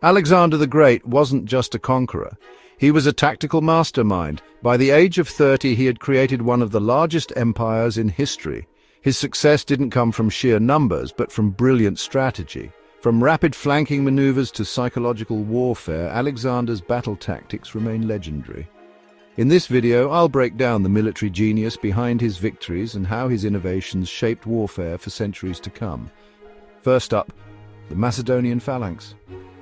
Alexander the Great wasn't just a conqueror. He was a tactical mastermind. By the age of 30, he had created one of the largest empires in history. His success didn't come from sheer numbers, but from brilliant strategy. From rapid flanking maneuvers to psychological warfare, Alexander's battle tactics remain legendary. In this video, I'll break down the military genius behind his victories and how his innovations shaped warfare for centuries to come. First up, the Macedonian Phalanx.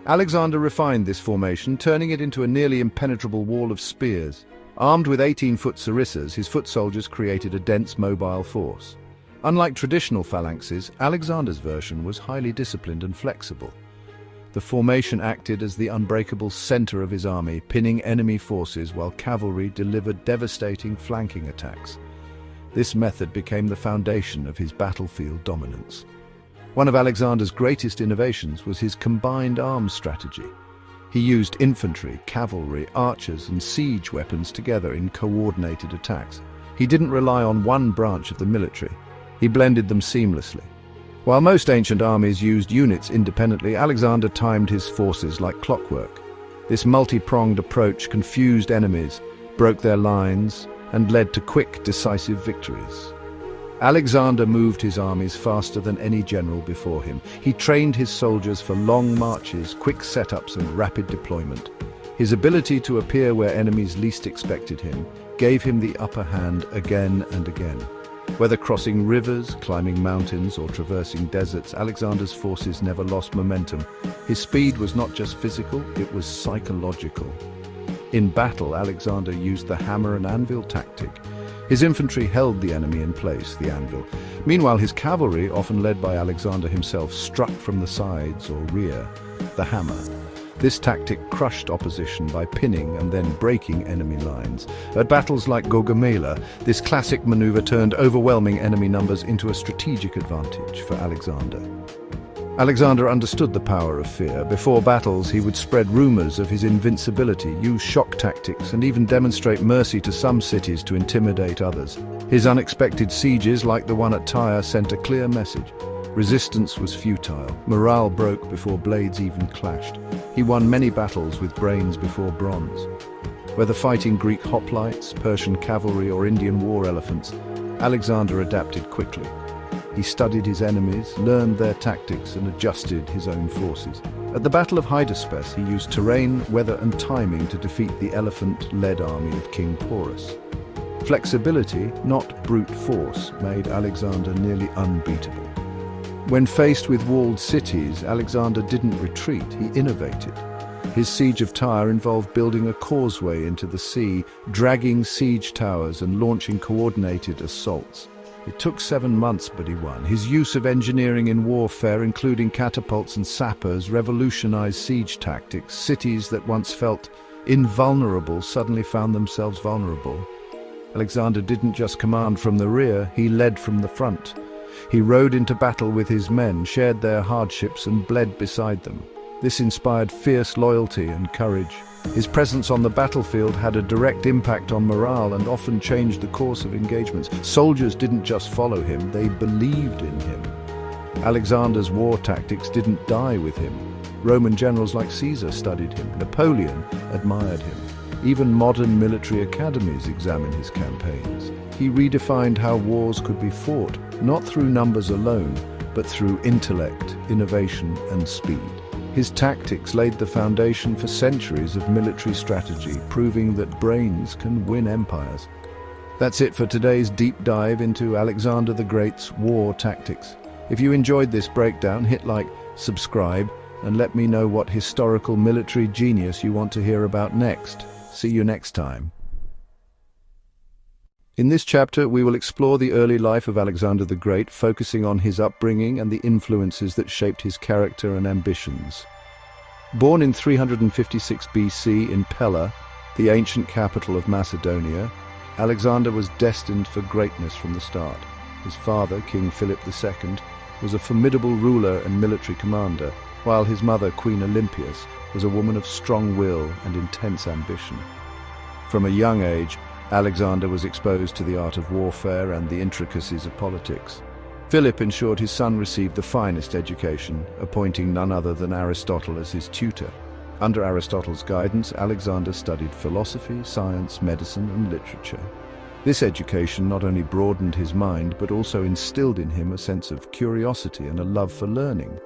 Alexander refined this formation, turning it into a nearly impenetrable wall of spears. Armed with 18-foot sarissas, his foot soldiers created a dense, mobile force. Unlike traditional phalanxes, Alexander's version was highly disciplined and flexible. The formation acted as the unbreakable center of his army, pinning enemy forces while cavalry delivered devastating flanking attacks. This method became the foundation of his battlefield dominance. One of Alexander's greatest innovations was his combined arms strategy. He used infantry, cavalry, archers, and siege weapons together in coordinated attacks. He didn't rely on one branch of the military. He blended them seamlessly. While most ancient armies used units independently, Alexander timed his forces like clockwork. This multi-pronged approach confused enemies, broke their lines, and led to quick, decisive victories. Alexander moved his armies faster than any general before him. He trained his soldiers for long marches, quick setups, and rapid deployment. His ability to appear where enemies least expected him gave him the upper hand again and again. Whether crossing rivers, climbing mountains, or traversing deserts, Alexander's forces never lost momentum. His speed was not just physical, it was psychological. In battle, Alexander used the hammer and anvil tactic. His infantry held the enemy in place, the anvil. Meanwhile, his cavalry, often led by Alexander himself, struck from the sides or rear, the hammer. This tactic crushed opposition by pinning and then breaking enemy lines. At battles like Gaugamela, this classic maneuver turned overwhelming enemy numbers into a strategic advantage for Alexander. Alexander understood the power of fear. Before battles, he would spread rumors of his invincibility, use shock tactics, and even demonstrate mercy to some cities to intimidate others. His unexpected sieges, like the one at Tyre, sent a clear message. Resistance was futile. Morale broke before blades even clashed. He won many battles with brains before bronze. Whether fighting Greek hoplites, Persian cavalry, or Indian war elephants, Alexander adapted quickly. He studied his enemies, learned their tactics, and adjusted his own forces. At the Battle of Hydaspes, he used terrain, weather, and timing to defeat the elephant-led army of King Porus. Flexibility, not brute force, made Alexander nearly unbeatable. When faced with walled cities, Alexander didn't retreat, he innovated. His siege of Tyre involved building a causeway into the sea, dragging siege towers, and launching coordinated assaults. It took 7 months, but he won. His use of engineering in warfare, including catapults and sappers, revolutionized siege tactics. Cities that once felt invulnerable suddenly found themselves vulnerable. Alexander didn't just command from the rear, he led from the front. He rode into battle with his men, shared their hardships, and bled beside them. This inspired fierce loyalty and courage. His presence on the battlefield had a direct impact on morale and often changed the course of engagements. Soldiers didn't just follow him, they believed in him. Alexander's war tactics didn't die with him. Roman generals like Caesar studied him. Napoleon admired him. Even modern military academies examine his campaigns. He redefined how wars could be fought, not through numbers alone, but through intellect, innovation, and speed. His tactics laid the foundation for centuries of military strategy, proving that brains can win empires. That's it for today's deep dive into Alexander the Great's war tactics. If you enjoyed this breakdown, hit like, subscribe, and let me know what historical military genius you want to hear about next. See you next time. In this chapter, we will explore the early life of Alexander the Great, focusing on his upbringing and the influences that shaped his character and ambitions. Born in 356 BC in Pella, the ancient capital of Macedonia, Alexander was destined for greatness from the start. His father, King Philip II, was a formidable ruler and military commander, while his mother, Queen Olympias, was a woman of strong will and intense ambition. From a young age, Alexander was exposed to the art of warfare and the intricacies of politics. Philip ensured his son received the finest education, appointing none other than Aristotle as his tutor. Under Aristotle's guidance, Alexander studied philosophy, science, medicine, and literature. This education not only broadened his mind, but also instilled in him a sense of curiosity and a love for learning.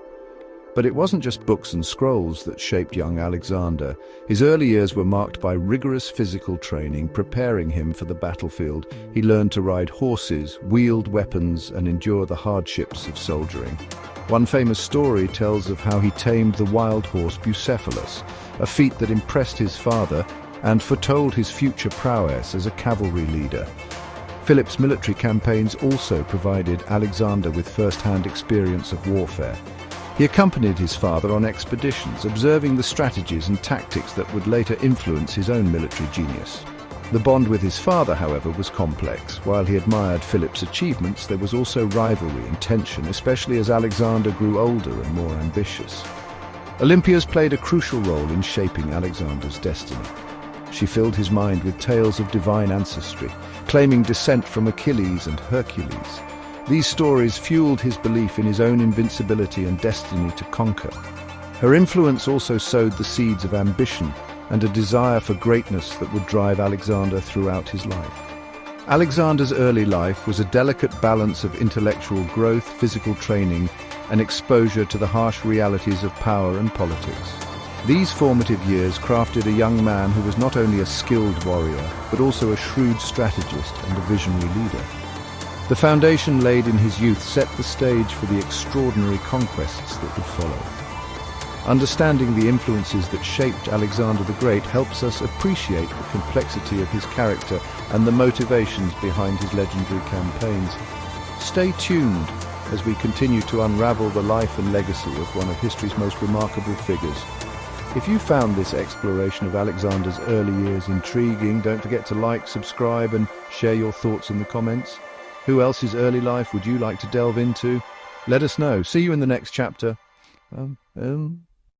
But it wasn't just books and scrolls that shaped young Alexander. His early years were marked by rigorous physical training, preparing him for the battlefield. He learned to ride horses, wield weapons, and endure the hardships of soldiering. One famous story tells of how he tamed the wild horse Bucephalus, a feat that impressed his father and foretold his future prowess as a cavalry leader. Philip's military campaigns also provided Alexander with first-hand experience of warfare. He accompanied his father on expeditions, observing the strategies and tactics that would later influence his own military genius. The bond with his father, however, was complex. While he admired Philip's achievements, there was also rivalry and tension, especially as Alexander grew older and more ambitious. Olympias played a crucial role in shaping Alexander's destiny. She filled his mind with tales of divine ancestry, claiming descent from Achilles and Hercules. These stories fueled his belief in his own invincibility and destiny to conquer. Her influence also sowed the seeds of ambition and a desire for greatness that would drive Alexander throughout his life. Alexander's early life was a delicate balance of intellectual growth, physical training, and exposure to the harsh realities of power and politics. These formative years crafted a young man who was not only a skilled warrior, but also a shrewd strategist and a visionary leader. The foundation laid in his youth set the stage for the extraordinary conquests that would follow. Understanding the influences that shaped Alexander the Great helps us appreciate the complexity of his character and the motivations behind his legendary campaigns. Stay tuned as we continue to unravel the life and legacy of one of history's most remarkable figures. If you found this exploration of Alexander's early years intriguing, don't forget to like, subscribe, and share your thoughts in the comments. Who else's early life would you like to delve into? Let us know. See you in the next chapter.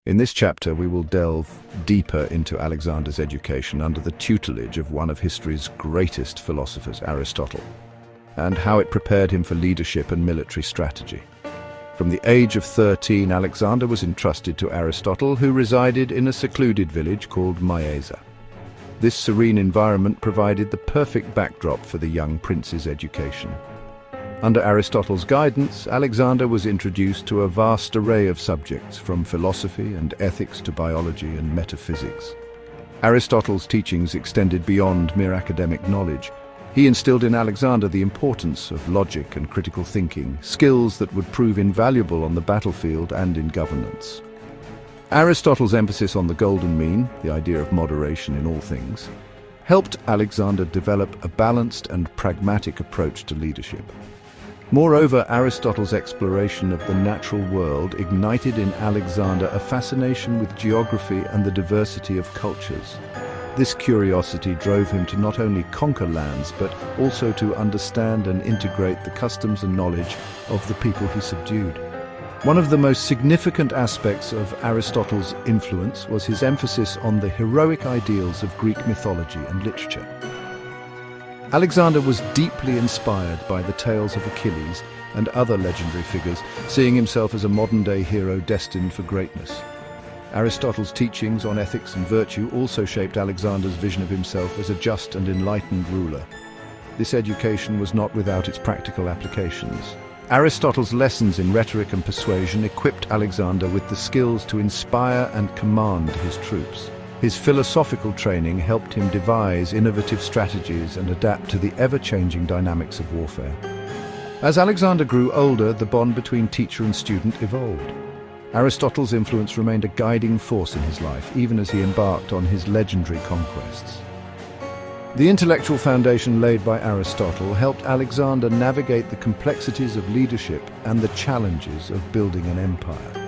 In this chapter, we will delve deeper into Alexander's education under the tutelage of one of history's greatest philosophers, Aristotle, and how it prepared him for leadership and military strategy. From the age of 13, Alexander was entrusted to Aristotle, who resided in a secluded village called Myesa. This serene environment provided the perfect backdrop for the young prince's education. Under Aristotle's guidance, Alexander was introduced to a vast array of subjects, from philosophy and ethics to biology and metaphysics. Aristotle's teachings extended beyond mere academic knowledge. He instilled in Alexander the importance of logic and critical thinking, skills that would prove invaluable on the battlefield and in governance. Aristotle's emphasis on the golden mean, the idea of moderation in all things, helped Alexander develop a balanced and pragmatic approach to leadership. Moreover, Aristotle's exploration of the natural world ignited in Alexander a fascination with geography and the diversity of cultures. This curiosity drove him to not only conquer lands, but also to understand and integrate the customs and knowledge of the people he subdued. One of the most significant aspects of Aristotle's influence was his emphasis on the heroic ideals of Greek mythology and literature. Alexander was deeply inspired by the tales of Achilles and other legendary figures, seeing himself as a modern-day hero destined for greatness. Aristotle's teachings on ethics and virtue also shaped Alexander's vision of himself as a just and enlightened ruler. This education was not without its practical applications. Aristotle's lessons in rhetoric and persuasion equipped Alexander with the skills to inspire and command his troops. His philosophical training helped him devise innovative strategies and adapt to the ever-changing dynamics of warfare. As Alexander grew older, the bond between teacher and student evolved. Aristotle's influence remained a guiding force in his life, even as he embarked on his legendary conquests. The intellectual foundation laid by Aristotle helped Alexander navigate the complexities of leadership and the challenges of building an empire.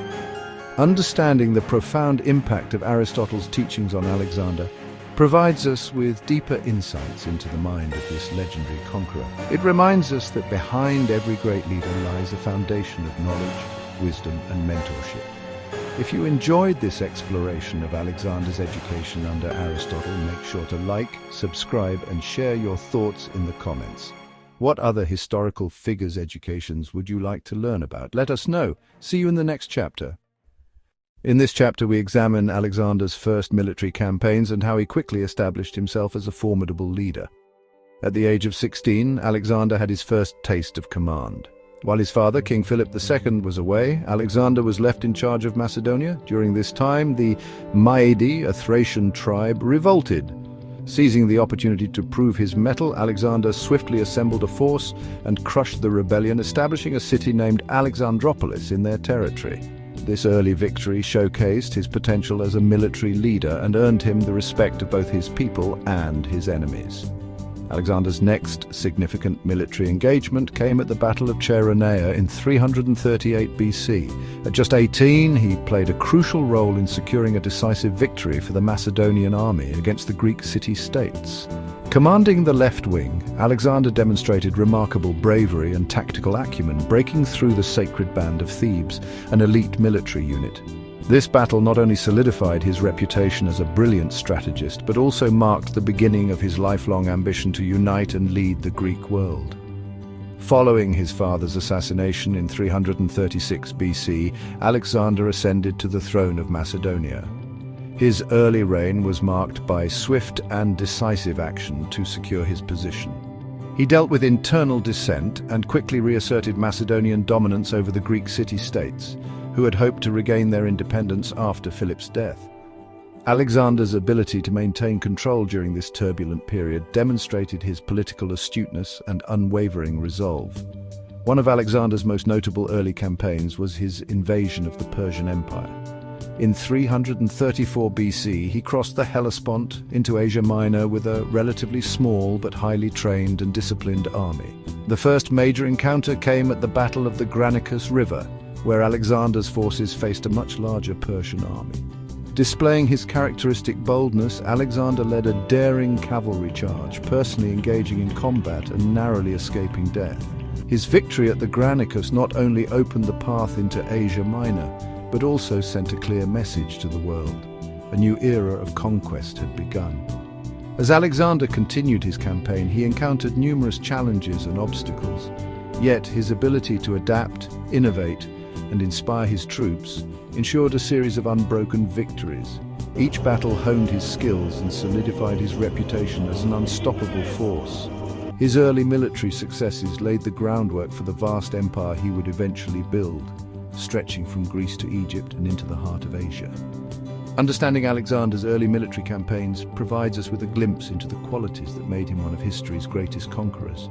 Understanding the profound impact of Aristotle's teachings on Alexander provides us with deeper insights into the mind of this legendary conqueror. It reminds us that behind every great leader lies a foundation of knowledge, wisdom, and mentorship. If you enjoyed this exploration of Alexander's education under Aristotle, make sure to like, subscribe, and share your thoughts in the comments. What other historical figures' educations would you like to learn about? Let us know. See you in the next chapter. In this chapter, we examine Alexander's first military campaigns and how he quickly established himself as a formidable leader. At the age of 16, Alexander had his first taste of command. While his father, King Philip II, was away, Alexander was left in charge of Macedonia. During this time, the Maedi, a Thracian tribe, revolted. Seizing the opportunity to prove his mettle, Alexander swiftly assembled a force and crushed the rebellion, establishing a city named Alexandropolis in their territory. This early victory showcased his potential as a military leader and earned him the respect of both his people and his enemies. Alexander's next significant military engagement came at the Battle of Chaeronea in 338 BC. At just 18, he played a crucial role in securing a decisive victory for the Macedonian army against the Greek city-states. Commanding the left wing, Alexander demonstrated remarkable bravery and tactical acumen, breaking through the sacred band of Thebes, an elite military unit. This battle not only solidified his reputation as a brilliant strategist, but also marked the beginning of his lifelong ambition to unite and lead the Greek world. Following his father's assassination in 336 BC, Alexander ascended to the throne of Macedonia. His early reign was marked by swift and decisive action to secure his position. He dealt with internal dissent and quickly reasserted Macedonian dominance over the Greek city-states, who had hoped to regain their independence after Philip's death. Alexander's ability to maintain control during this turbulent period demonstrated his political astuteness and unwavering resolve. One of Alexander's most notable early campaigns was his invasion of the Persian Empire. In 334 BC, he crossed the Hellespont into Asia Minor with a relatively small but highly trained and disciplined army. The first major encounter came at the Battle of the Granicus River, where Alexander's forces faced a much larger Persian army. Displaying his characteristic boldness, Alexander led a daring cavalry charge, personally engaging in combat and narrowly escaping death. His victory at the Granicus not only opened the path into Asia Minor, but also sent a clear message to the world. A new era of conquest had begun. As Alexander continued his campaign, he encountered numerous challenges and obstacles. Yet his ability to adapt, innovate, and inspire his troops ensured a series of unbroken victories. Each battle honed his skills and solidified his reputation as an unstoppable force. His early military successes laid the groundwork for the vast empire he would eventually build, stretching from Greece to Egypt and into the heart of Asia. Understanding Alexander's early military campaigns provides us with a glimpse into the qualities that made him one of history's greatest conquerors.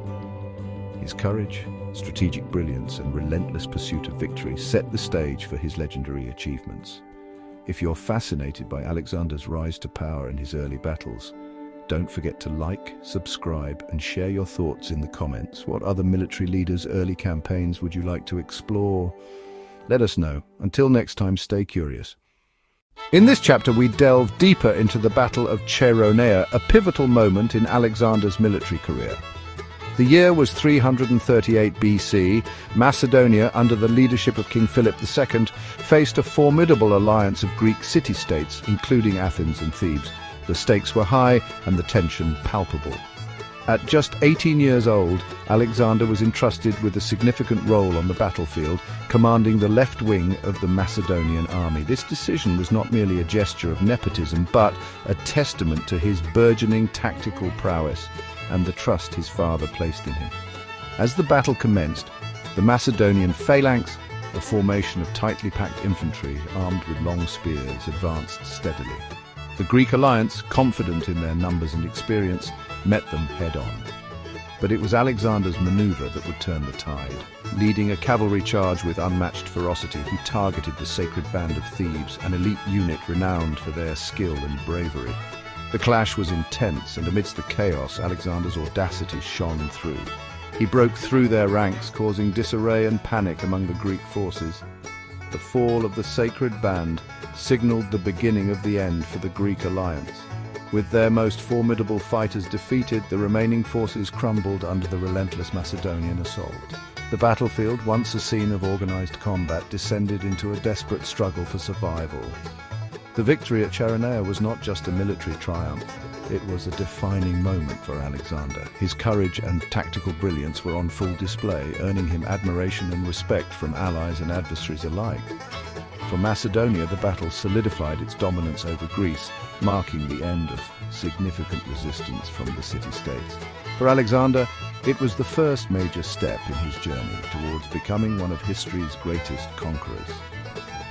His courage, strategic brilliance, and relentless pursuit of victory set the stage for his legendary achievements. If you're fascinated by Alexander's rise to power and his early battles, don't forget to like, subscribe, and share your thoughts in the comments. What other military leaders' early campaigns would you like to explore? Let us know. Until next time, stay curious. In this chapter, we delve deeper into the Battle of Chaeronea, a pivotal moment in Alexander's military career. The year was 338 BC. Macedonia, under the leadership of King Philip II, faced a formidable alliance of Greek city-states, including Athens and Thebes. The stakes were high and the tension palpable. At just 18 years old, Alexander was entrusted with a significant role on the battlefield, commanding the left wing of the Macedonian army. This decision was not merely a gesture of nepotism, but a testament to his burgeoning tactical prowess and the trust his father placed in him. As the battle commenced, the Macedonian Phalanx, a formation of tightly packed infantry armed with long spears, advanced steadily. The Greek alliance, confident in their numbers and experience, met them head-on. But it was Alexander's maneuver that would turn the tide. Leading a cavalry charge with unmatched ferocity, he targeted the sacred band of Thebes, an elite unit renowned for their skill and bravery. The clash was intense, and amidst the chaos, Alexander's audacity shone through. He broke through their ranks, causing disarray and panic among the Greek forces. The fall of the sacred band signaled the beginning of the end for the Greek alliance. With their most formidable fighters defeated, the remaining forces crumbled under the relentless Macedonian assault. The battlefield, once a scene of organized combat, descended into a desperate struggle for survival. The victory at Chaeronea was not just a military triumph, it was a defining moment for Alexander. His courage and tactical brilliance were on full display, earning him admiration and respect from allies and adversaries alike. For Macedonia, the battle solidified its dominance over Greece, marking the end of significant resistance from the city-states. For Alexander, it was the first major step in his journey towards becoming one of history's greatest conquerors.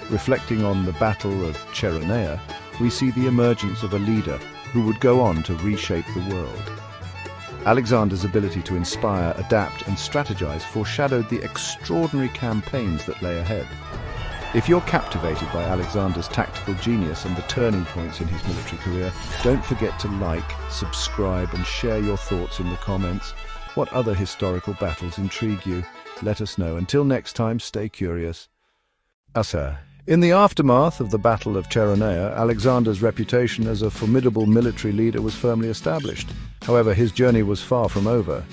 Reflecting on the Battle of Chaeronea, we see the emergence of a leader who would go on to reshape the world. Alexander's ability to inspire, adapt, and strategize foreshadowed the extraordinary campaigns that lay ahead. If you're captivated by Alexander's tactical genius and the turning points in his military career, don't forget to like, subscribe, and share your thoughts in the comments. What other historical battles intrigue you? Let us know. Until next time, stay curious. In the aftermath of the Battle of Chaeronea, Alexander's reputation as a formidable military leader was firmly established. However, his journey was far from over.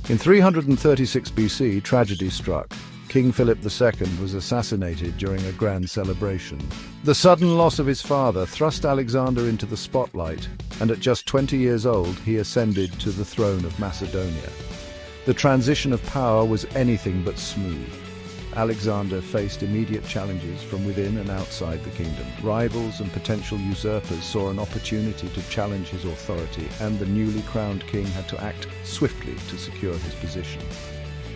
In 336 BC, tragedy struck. King Philip II was assassinated during a grand celebration. The sudden loss of his father thrust Alexander into the spotlight, and at just 20 years old, he ascended to the throne of Macedonia. The transition of power was anything but smooth. Alexander faced immediate challenges from within and outside the kingdom. Rivals and potential usurpers saw an opportunity to challenge his authority, and the newly crowned king had to act swiftly to secure his position.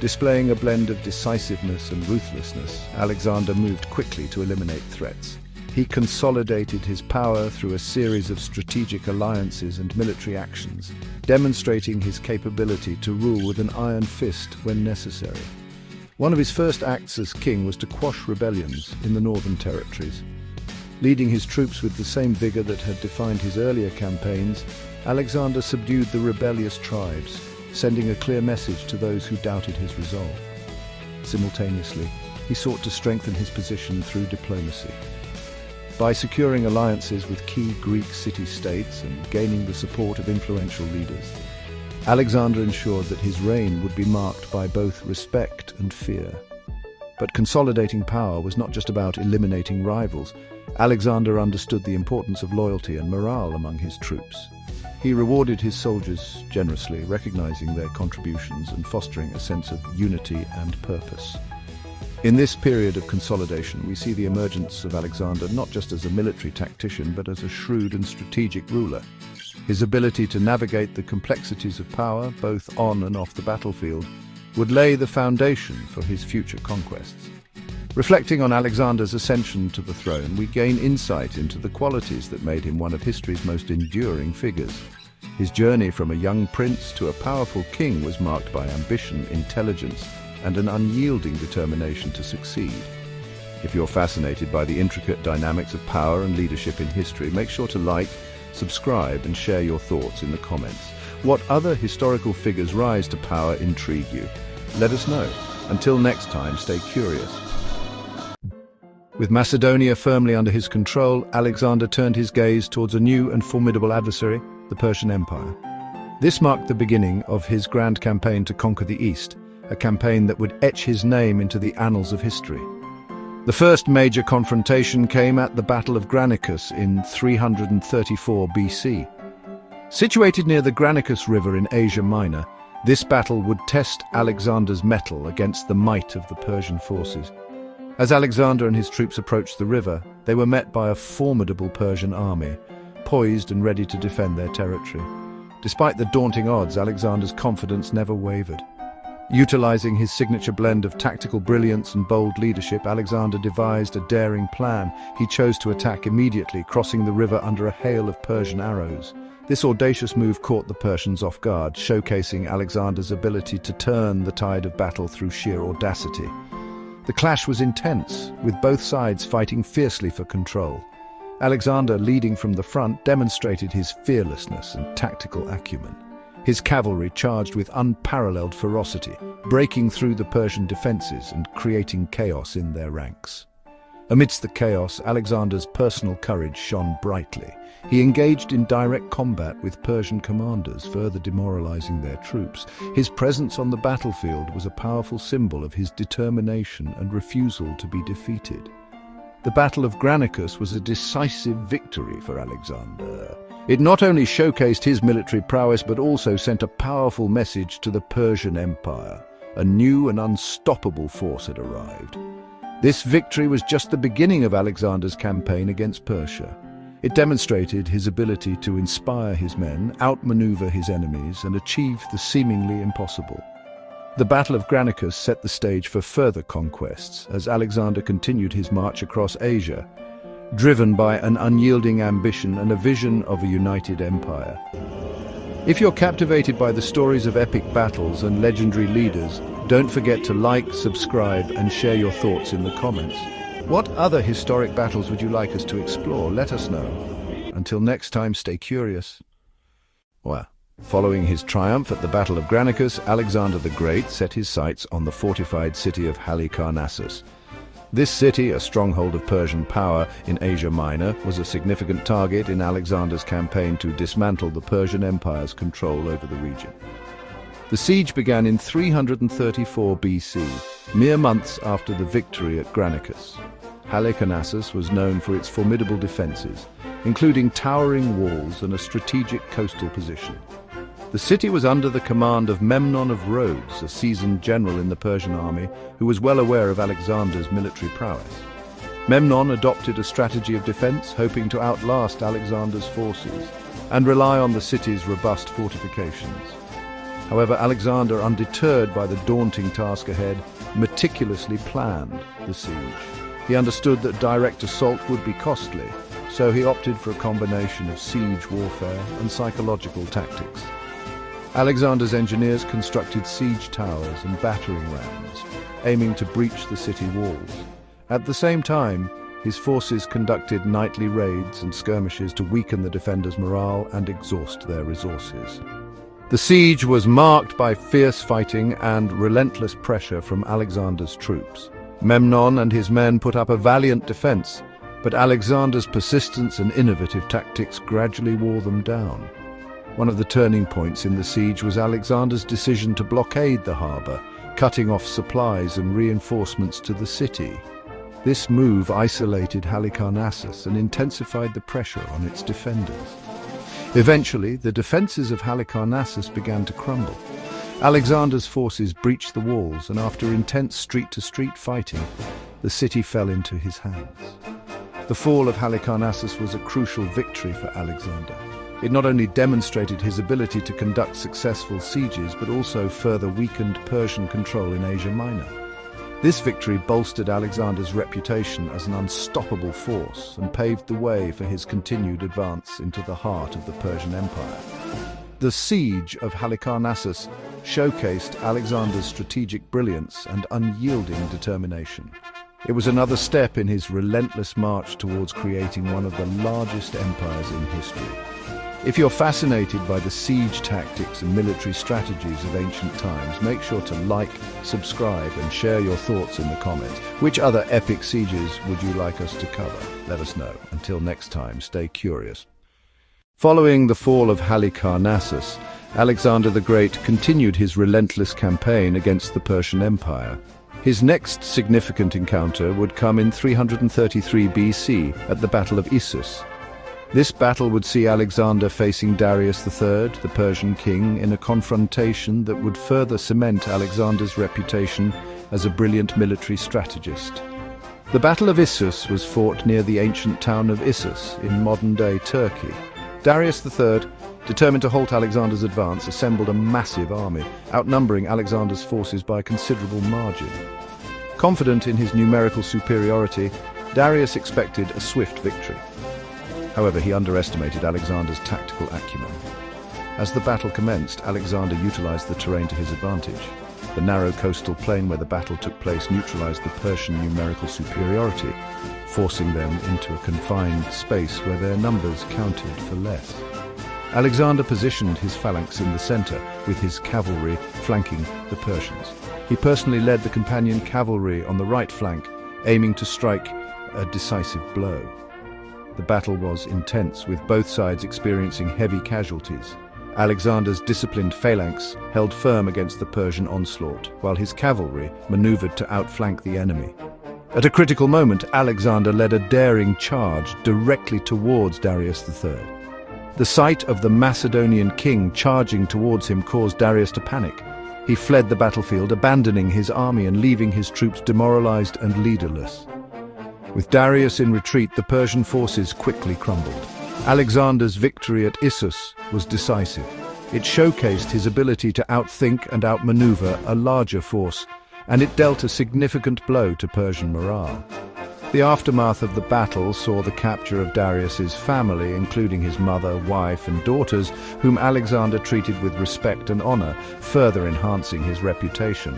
Displaying a blend of decisiveness and ruthlessness, Alexander moved quickly to eliminate threats. He consolidated his power through a series of strategic alliances and military actions, demonstrating his capability to rule with an iron fist when necessary. One of his first acts as king was to quash rebellions in the northern territories. Leading his troops with the same vigor that had defined his earlier campaigns, Alexander subdued the rebellious tribes, sending a clear message to those who doubted his resolve. Simultaneously, he sought to strengthen his position through diplomacy. By securing alliances with key Greek city-states and gaining the support of influential leaders, Alexander ensured that his reign would be marked by both respect and fear. But consolidating power was not just about eliminating rivals. Alexander understood the importance of loyalty and morale among his troops. He rewarded his soldiers generously, recognizing their contributions and fostering a sense of unity and purpose. In this period of consolidation, we see the emergence of Alexander not just as a military tactician, but as a shrewd and strategic ruler. His ability to navigate the complexities of power, both on and off the battlefield, would lay the foundation for his future conquests. Reflecting on Alexander's ascension to the throne, we gain insight into the qualities that made him one of history's most enduring figures. His journey from a young prince to a powerful king was marked by ambition, intelligence, and an unyielding determination to succeed. If you're fascinated by the intricate dynamics of power and leadership in history, make sure to like, subscribe, and share your thoughts in the comments. What other historical figures rise to power intrigue you? Let us know. Until next time, stay curious. With Macedonia firmly under his control, Alexander turned his gaze towards a new and formidable adversary, the Persian Empire. This marked the beginning of his grand campaign to conquer the East, a campaign that would etch his name into the annals of history. The first major confrontation came at the Battle of Granicus in 334 BC. Situated near the Granicus River in Asia Minor, this battle would test Alexander's mettle against the might of the Persian forces. As Alexander and his troops approached the river, they were met by a formidable Persian army, poised and ready to defend their territory. Despite the daunting odds, Alexander's confidence never wavered. Utilizing his signature blend of tactical brilliance and bold leadership, Alexander devised a daring plan. He chose to attack immediately, crossing the river under a hail of Persian arrows. This audacious move caught the Persians off guard, showcasing Alexander's ability to turn the tide of battle through sheer audacity. The clash was intense, with both sides fighting fiercely for control. Alexander, leading from the front, demonstrated his fearlessness and tactical acumen. His cavalry charged with unparalleled ferocity, breaking through the Persian defenses and creating chaos in their ranks. Amidst the chaos, Alexander's personal courage shone brightly. He engaged in direct combat with Persian commanders, further demoralizing their troops. His presence on the battlefield was a powerful symbol of his determination and refusal to be defeated. The Battle of Granicus was a decisive victory for Alexander. It not only showcased his military prowess, but also sent a powerful message to the Persian Empire. A new and unstoppable force had arrived. This victory was just the beginning of Alexander's campaign against Persia. It demonstrated his ability to inspire his men, outmaneuver his enemies, and achieve the seemingly impossible. The Battle of Granicus set the stage for further conquests as Alexander continued his march across Asia, driven by an unyielding ambition and a vision of a united empire. If you're captivated by the stories of epic battles and legendary leaders, don't forget to like, subscribe, and share your thoughts in the comments. What other historic battles would you like us to explore? Let us know. Until next time, stay curious. Well, following his triumph at the Battle of Granicus, Alexander the Great set his sights on the fortified city of Halicarnassus. This city, a stronghold of Persian power in Asia Minor, was a significant target in Alexander's campaign to dismantle the Persian Empire's control over the region. The siege began in 334 BC, mere months after the victory at Granicus. Halicarnassus was known for its formidable defenses, including towering walls and a strategic coastal position. The city was under the command of Memnon of Rhodes, a seasoned general in the Persian army who was well aware of Alexander's military prowess. Memnon adopted a strategy of defense, hoping to outlast Alexander's forces and rely on the city's robust fortifications. However, Alexander, undeterred by the daunting task ahead, meticulously planned the siege. He understood that direct assault would be costly, so he opted for a combination of siege warfare and psychological tactics. Alexander's engineers constructed siege towers and battering rams, aiming to breach the city walls. At the same time, his forces conducted nightly raids and skirmishes to weaken the defenders' morale and exhaust their resources. The siege was marked by fierce fighting and relentless pressure from Alexander's troops. Memnon and his men put up a valiant defense, but Alexander's persistence and innovative tactics gradually wore them down. One of the turning points in the siege was Alexander's decision to blockade the harbor, cutting off supplies and reinforcements to the city. This move isolated Halicarnassus and intensified the pressure on its defenders. Eventually, the defenses of Halicarnassus began to crumble. Alexander's forces breached the walls, and after intense street-to-street fighting, the city fell into his hands. The fall of Halicarnassus was a crucial victory for Alexander. It not only demonstrated his ability to conduct successful sieges, but also further weakened Persian control in Asia Minor. This victory bolstered Alexander's reputation as an unstoppable force and paved the way for his continued advance into the heart of the Persian Empire. The Siege of Halicarnassus showcased Alexander's strategic brilliance and unyielding determination. It was another step in his relentless march towards creating one of the largest empires in history. If you're fascinated by the siege tactics and military strategies of ancient times, make sure to like, subscribe, and share your thoughts in the comments. Which other epic sieges would you like us to cover? Let us know. Until next time, stay curious. Following the fall of Halicarnassus, Alexander the Great continued his relentless campaign against the Persian Empire. His next significant encounter would come in 333 BC at the Battle of Issus. This battle would see Alexander facing Darius III, the Persian king, in a confrontation that would further cement Alexander's reputation as a brilliant military strategist. The Battle of Issus was fought near the ancient town of Issus in modern-day Turkey. Darius III, determined to halt Alexander's advance, assembled a massive army, outnumbering Alexander's forces by a considerable margin. Confident in his numerical superiority, Darius expected a swift victory. However, he underestimated Alexander's tactical acumen. As the battle commenced, Alexander utilized the terrain to his advantage. The narrow coastal plain where the battle took place neutralized the Persian numerical superiority, forcing them into a confined space where their numbers counted for less. Alexander positioned his phalanx in the center, with his cavalry flanking the Persians. He personally led the companion cavalry on the right flank, aiming to strike a decisive blow. The battle was intense, with both sides experiencing heavy casualties. Alexander's disciplined phalanx held firm against the Persian onslaught, while his cavalry maneuvered to outflank the enemy. At a critical moment, Alexander led a daring charge directly towards Darius III. The sight of the Macedonian king charging towards him caused Darius to panic. He fled the battlefield, abandoning his army and leaving his troops demoralized and leaderless. With Darius in retreat, the Persian forces quickly crumbled. Alexander's victory at Issus was decisive. It showcased his ability to outthink and outmaneuver a larger force, and it dealt a significant blow to Persian morale. The aftermath of the battle saw the capture of Darius's family, including his mother, wife, and daughters, whom Alexander treated with respect and honor, further enhancing his reputation.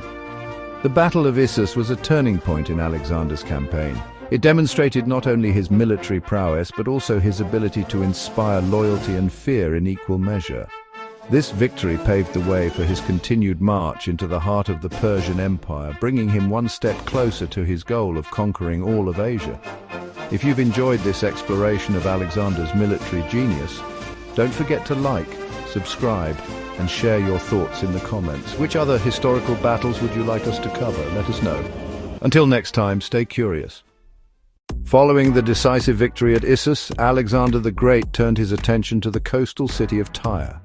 The Battle of Issus was a turning point in Alexander's campaign. It demonstrated not only his military prowess, but also his ability to inspire loyalty and fear in equal measure. This victory paved the way for his continued march into the heart of the Persian Empire, bringing him one step closer to his goal of conquering all of Asia. If you've enjoyed this exploration of Alexander's military genius, don't forget to like, subscribe, and share your thoughts in the comments. Which other historical battles would you like us to cover? Let us know. Until next time, stay curious. Following the decisive victory at Issus, Alexander the Great turned his attention to the coastal city of Tyre.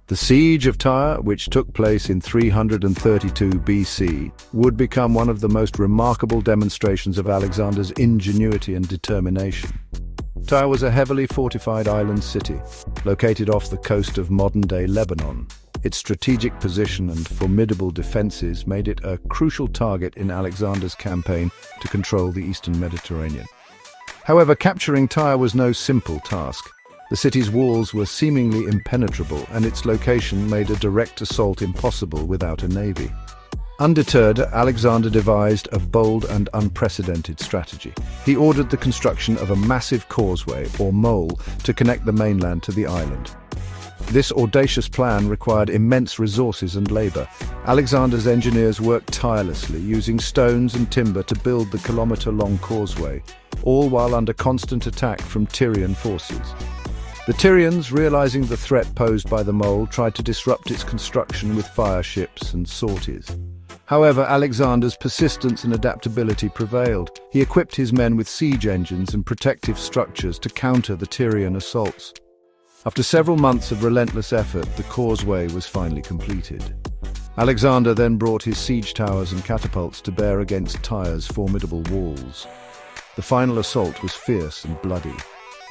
The Siege of Tyre, which took place in 332 BC, would become one of the most remarkable demonstrations of Alexander's ingenuity and determination. Tyre was a heavily fortified island city, located off the coast of modern-day Lebanon. Its strategic position and formidable defenses made it a crucial target in Alexander's campaign to control the eastern Mediterranean. However, capturing Tyre was no simple task. The city's walls were seemingly impenetrable, and its location made a direct assault impossible without a navy. Undeterred, Alexander devised a bold and unprecedented strategy. He ordered the construction of a massive causeway, or mole, to connect the mainland to the island. This audacious plan required immense resources and labor. Alexander's engineers worked tirelessly, using stones and timber to build the kilometer-long causeway, all while under constant attack from Tyrian forces. The Tyrians, realizing the threat posed by the mole, tried to disrupt its construction with fire ships and sorties. However, Alexander's persistence and adaptability prevailed. He equipped his men with siege engines and protective structures to counter the Tyrian assaults. After several months of relentless effort, the causeway was finally completed. Alexander then brought his siege towers and catapults to bear against Tyre's formidable walls. The final assault was fierce and bloody.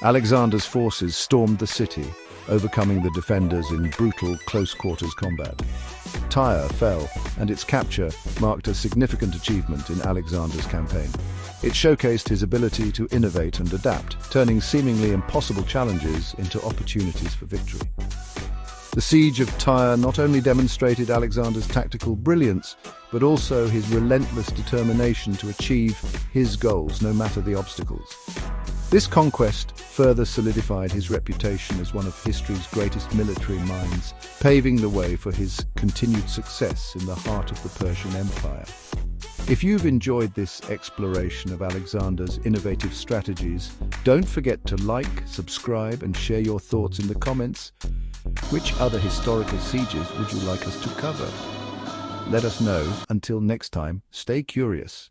Alexander's forces stormed the city, overcoming the defenders in brutal close-quarters combat. Tyre fell, and its capture marked a significant achievement in Alexander's campaign. It showcased his ability to innovate and adapt, turning seemingly impossible challenges into opportunities for victory. The Siege of Tyre not only demonstrated Alexander's tactical brilliance, but also his relentless determination to achieve his goals, no matter the obstacles. This conquest further solidified his reputation as one of history's greatest military minds, paving the way for his continued success in the heart of the Persian Empire. If you've enjoyed this exploration of Alexander's innovative strategies, don't forget to like, subscribe, and share your thoughts in the comments. Which other historical sieges would you like us to cover? Let us know. Until next time, stay curious.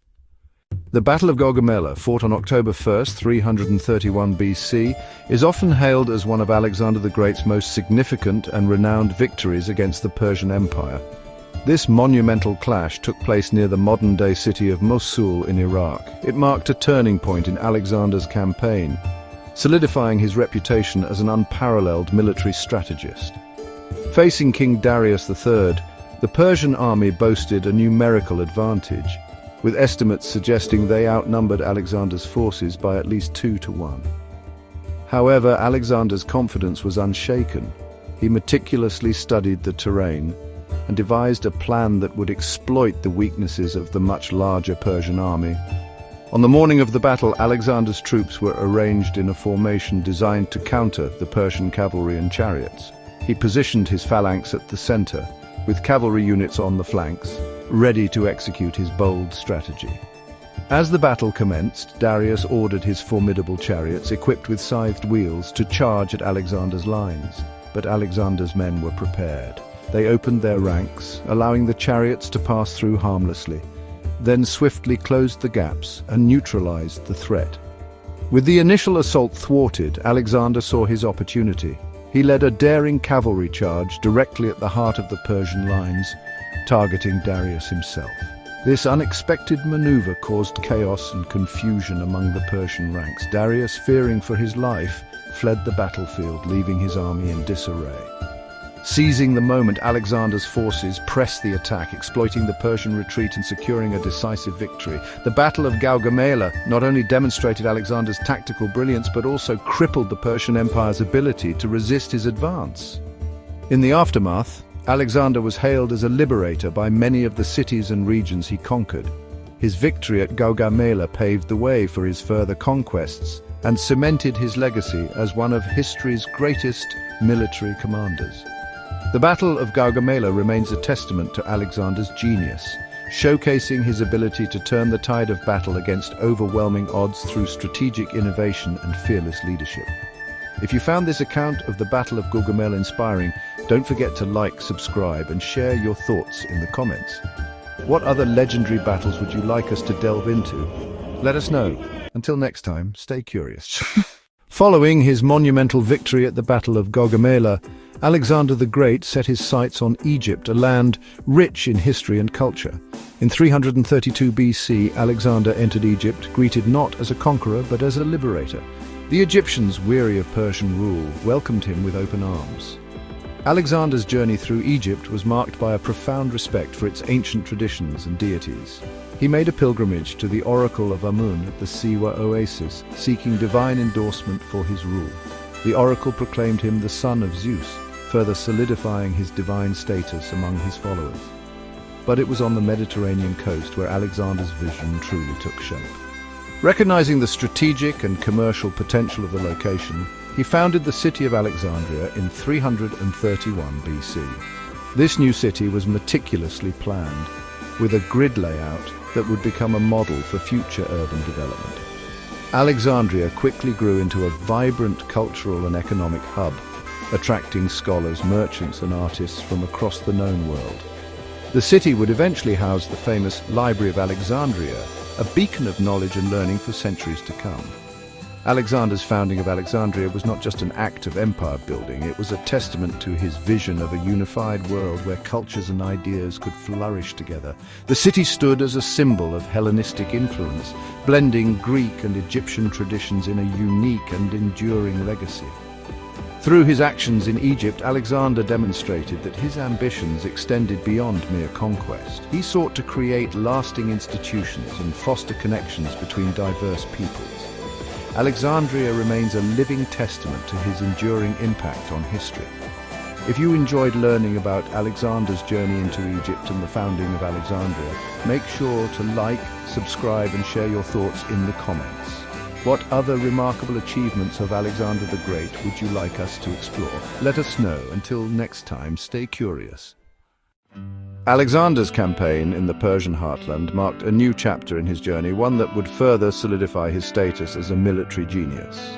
The Battle of Gaugamela, fought on October 1st, 331 BC, is often hailed as one of Alexander the Great's most significant and renowned victories against the Persian Empire. This monumental clash took place near the modern-day city of Mosul in Iraq. It marked a turning point in Alexander's campaign, solidifying his reputation as an unparalleled military strategist. Facing King Darius III, the Persian army boasted a numerical advantage, with estimates suggesting they outnumbered Alexander's forces by at least 2-1. However, Alexander's confidence was unshaken. He meticulously studied the terrain and devised a plan that would exploit the weaknesses of the much larger Persian army. On the morning of the battle, Alexander's troops were arranged in a formation designed to counter the Persian cavalry and chariots. He positioned his phalanx at the center, with cavalry units on the flanks, ready to execute his bold strategy. As the battle commenced, Darius ordered his formidable chariots, equipped with scythed wheels, to charge at Alexander's lines. But Alexander's men were prepared. They opened their ranks, allowing the chariots to pass through harmlessly, then swiftly closed the gaps and neutralized the threat. With the initial assault thwarted, Alexander saw his opportunity. He led a daring cavalry charge directly at the heart of the Persian lines, targeting Darius himself. This unexpected maneuver caused chaos and confusion among the Persian ranks. Darius, fearing for his life, fled the battlefield, leaving his army in disarray. Seizing the moment, Alexander's forces pressed the attack, exploiting the Persian retreat and securing a decisive victory. The Battle of Gaugamela not only demonstrated Alexander's tactical brilliance, but also crippled the Persian Empire's ability to resist his advance. In the aftermath, Alexander was hailed as a liberator by many of the cities and regions he conquered. His victory at Gaugamela paved the way for his further conquests and cemented his legacy as one of history's greatest military commanders. The Battle of Gaugamela remains a testament to Alexander's genius, showcasing his ability to turn the tide of battle against overwhelming odds through strategic innovation and fearless leadership. If you found this account of the Battle of Gaugamela inspiring, don't forget to like, subscribe, and share your thoughts in the comments. What other legendary battles would you like us to delve into? Let us know. Until next time, stay curious. Following his monumental victory at the Battle of Gaugamela, Alexander the Great set his sights on Egypt, a land rich in history and culture. In 332 BC, Alexander entered Egypt, greeted not as a conqueror but as a liberator. The Egyptians, weary of Persian rule, welcomed him with open arms. Alexander's journey through Egypt was marked by a profound respect for its ancient traditions and deities. He made a pilgrimage to the Oracle of Amun at the Siwa oasis, seeking divine endorsement for his rule. The oracle proclaimed him the son of Zeus, further solidifying his divine status among his followers. But it was on the Mediterranean coast where Alexander's vision truly took shape. Recognizing the strategic and commercial potential of the location, he founded the city of Alexandria in 331 BC. This new city was meticulously planned, with a grid layout that would become a model for future urban development. Alexandria quickly grew into a vibrant cultural and economic hub, attracting scholars, merchants, and artists from across the known world. The city would eventually house the famous Library of Alexandria, a beacon of knowledge and learning for centuries to come. Alexander's founding of Alexandria was not just an act of empire building, it was a testament to his vision of a unified world where cultures and ideas could flourish together. The city stood as a symbol of Hellenistic influence, blending Greek and Egyptian traditions in a unique and enduring legacy. Through his actions in Egypt, Alexander demonstrated that his ambitions extended beyond mere conquest. He sought to create lasting institutions and foster connections between diverse peoples. Alexandria remains a living testament to his enduring impact on history. If you enjoyed learning about Alexander's journey into Egypt and the founding of Alexandria, make sure to like, subscribe, and share your thoughts in the comments. What other remarkable achievements of Alexander the Great would you like us to explore? Let us know. Until next time, stay curious. Alexander's campaign in the Persian heartland marked a new chapter in his journey, one that would further solidify his status as a military genius.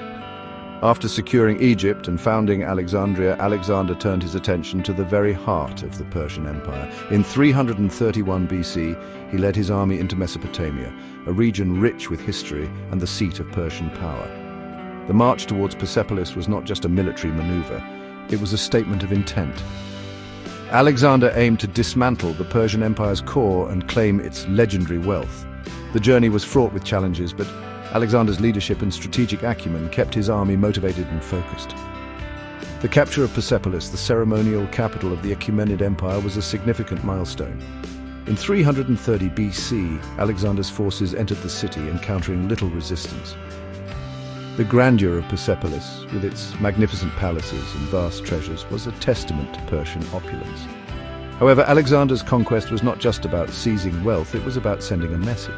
After securing Egypt and founding Alexandria, Alexander turned his attention to the very heart of the Persian Empire. In 331 BC, he led his army into Mesopotamia, a region rich with history and the seat of Persian power. The march towards Persepolis was not just a military maneuver, it was a statement of intent. Alexander aimed to dismantle the Persian Empire's core and claim its legendary wealth. The journey was fraught with challenges, but Alexander's leadership and strategic acumen kept his army motivated and focused. The capture of Persepolis, the ceremonial capital of the Achaemenid Empire, was a significant milestone. In 330 BC, Alexander's forces entered the city, encountering little resistance. The grandeur of Persepolis, with its magnificent palaces and vast treasures, was a testament to Persian opulence. However, Alexander's conquest was not just about seizing wealth, it was about sending a message.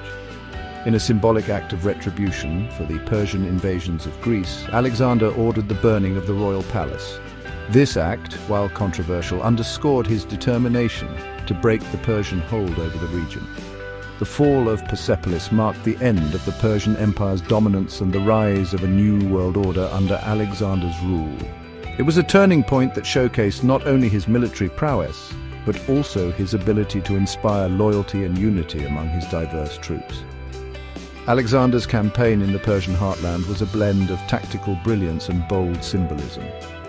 In a symbolic act of retribution for the Persian invasions of Greece, Alexander ordered the burning of the royal palace. This act, while controversial, underscored his determination to break the Persian hold over the region. The fall of Persepolis marked the end of the Persian Empire's dominance and the rise of a new world order under Alexander's rule. It was a turning point that showcased not only his military prowess, but also his ability to inspire loyalty and unity among his diverse troops. Alexander's campaign in the Persian heartland was a blend of tactical brilliance and bold symbolism.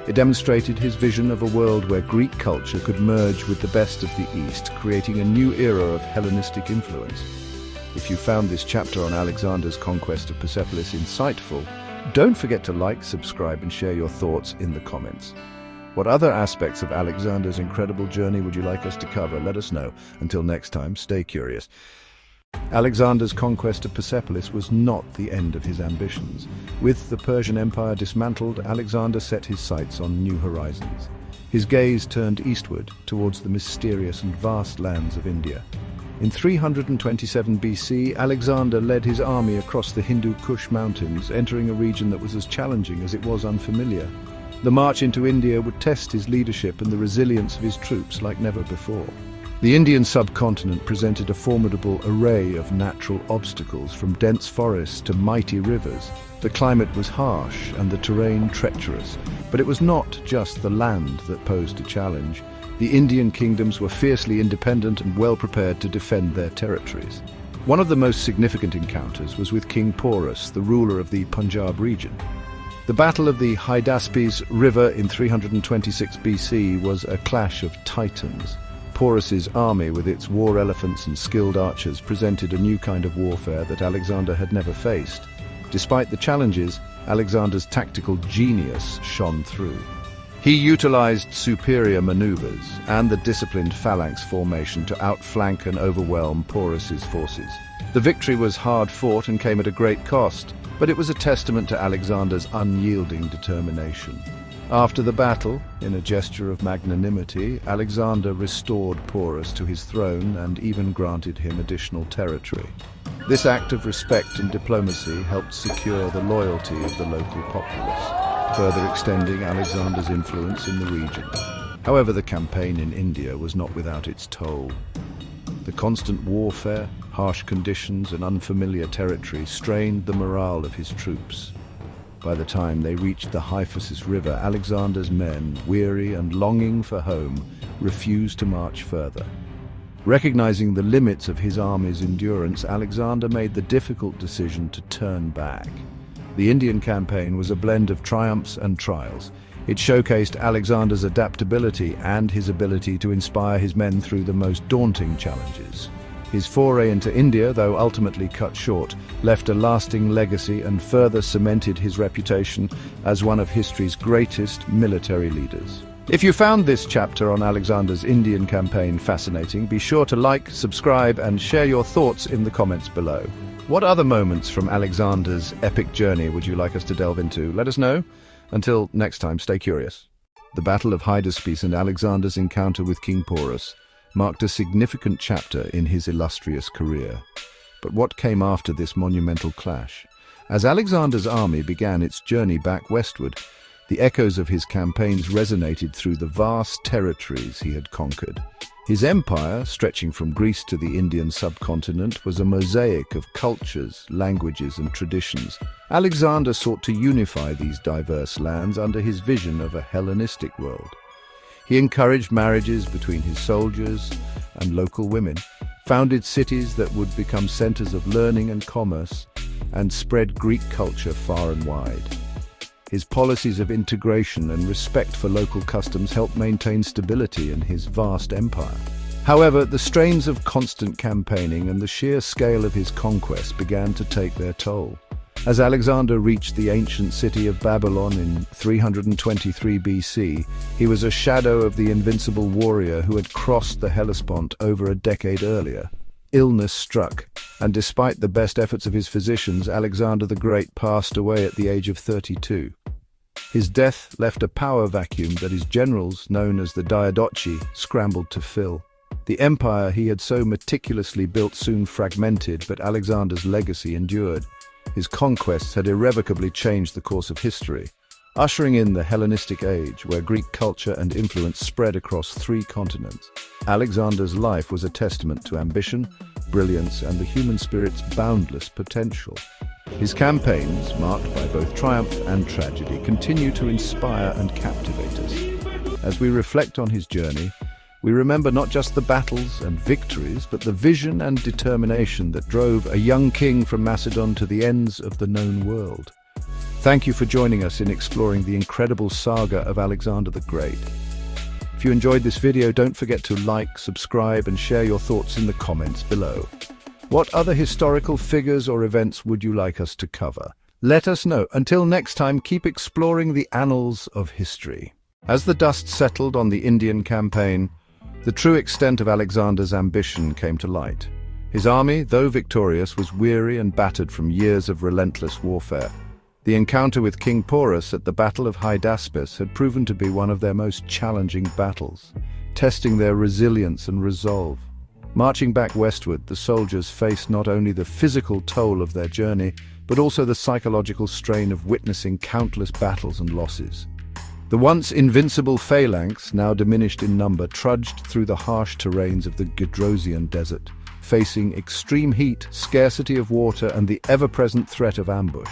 It demonstrated his vision of a world where Greek culture could merge with the best of the East, creating a new era of Hellenistic influence. If you found this chapter on Alexander's conquest of Persepolis insightful, don't forget to like, subscribe, and share your thoughts in the comments. What other aspects of Alexander's incredible journey would you like us to cover? Let us know. Until next time, stay curious. Alexander's conquest of Persepolis was not the end of his ambitions. With the Persian Empire dismantled, Alexander set his sights on new horizons. His gaze turned eastward, towards the mysterious and vast lands of India. In 327 BC, Alexander led his army across the Hindu Kush mountains, entering a region that was as challenging as it was unfamiliar. The march into India would test his leadership and the resilience of his troops like never before. The Indian subcontinent presented a formidable array of natural obstacles, from dense forests to mighty rivers. The climate was harsh and the terrain treacherous, but it was not just the land that posed a challenge. The Indian kingdoms were fiercely independent and well prepared to defend their territories. One of the most significant encounters was with King Porus, the ruler of the Punjab region. The Battle of the Hydaspes River in 326 BC was a clash of titans. Porus's army, with its war elephants and skilled archers, presented a new kind of warfare that Alexander had never faced. Despite the challenges, Alexander's tactical genius shone through. He utilized superior maneuvers and the disciplined phalanx formation to outflank and overwhelm Porus's forces. The victory was hard-fought and came at a great cost, but it was a testament to Alexander's unyielding determination. After the battle, in a gesture of magnanimity, Alexander restored Porus to his throne and even granted him additional territory. This act of respect and diplomacy helped secure the loyalty of the local populace, further extending Alexander's influence in the region. However, the campaign in India was not without its toll. The constant warfare, harsh conditions, and unfamiliar territory strained the morale of his troops. By the time they reached the Hyphasis River, Alexander's men, weary and longing for home, refused to march further. Recognizing the limits of his army's endurance, Alexander made the difficult decision to turn back. The Indian campaign was a blend of triumphs and trials. It showcased Alexander's adaptability and his ability to inspire his men through the most daunting challenges. His foray into India, though ultimately cut short, left a lasting legacy and further cemented his reputation as one of history's greatest military leaders. If you found this chapter on Alexander's Indian campaign fascinating, be sure to like, subscribe, and share your thoughts in the comments below. What other moments from Alexander's epic journey would you like us to delve into? Let us know. Until next time, stay curious. The Battle of Hydaspes and Alexander's encounter with King Porus marked a significant chapter in his illustrious career. But what came after this monumental clash? As Alexander's army began its journey back westward, the echoes of his campaigns resonated through the vast territories he had conquered. His empire, stretching from Greece to the Indian subcontinent, was a mosaic of cultures, languages, and traditions. Alexander sought to unify these diverse lands under his vision of a Hellenistic world. He encouraged marriages between his soldiers and local women, founded cities that would become centers of learning and commerce, and spread Greek culture far and wide. His policies of integration and respect for local customs helped maintain stability in his vast empire. However, the strains of constant campaigning and the sheer scale of his conquest began to take their toll. As Alexander reached the ancient city of Babylon in 323 BC, he was a shadow of the invincible warrior who had crossed the Hellespont over a decade earlier. Illness struck, and despite the best efforts of his physicians, Alexander the Great passed away at the age of 32. His death left a power vacuum that his generals, known as the Diadochi, scrambled to fill. The empire he had so meticulously built soon fragmented, but Alexander's legacy endured. His conquests had irrevocably changed the course of history, ushering in the Hellenistic age, where Greek culture and influence spread across 3 continents. Alexander's life was a testament to ambition, brilliance, and the human spirit's boundless potential. His campaigns, marked by both triumph and tragedy, continue to inspire and captivate us. As we reflect on his journey, we remember not just the battles and victories, but the vision and determination that drove a young king from Macedon to the ends of the known world. Thank you for joining us in exploring the incredible saga of Alexander the Great. If you enjoyed this video, don't forget to like, subscribe, and share your thoughts in the comments below. What other historical figures or events would you like us to cover? Let us know. Until next time, keep exploring the annals of history. As the dust settled on the Indian campaign, the true extent of Alexander's ambition came to light. His army, though victorious, was weary and battered from years of relentless warfare. The encounter with King Porus at the Battle of Hydaspes had proven to be one of their most challenging battles, testing their resilience and resolve. Marching back westward, the soldiers faced not only the physical toll of their journey, but also the psychological strain of witnessing countless battles and losses. The once invincible Phalanx, now diminished in number, trudged through the harsh terrains of the Gedrosian desert, facing extreme heat, scarcity of water, and the ever-present threat of ambush.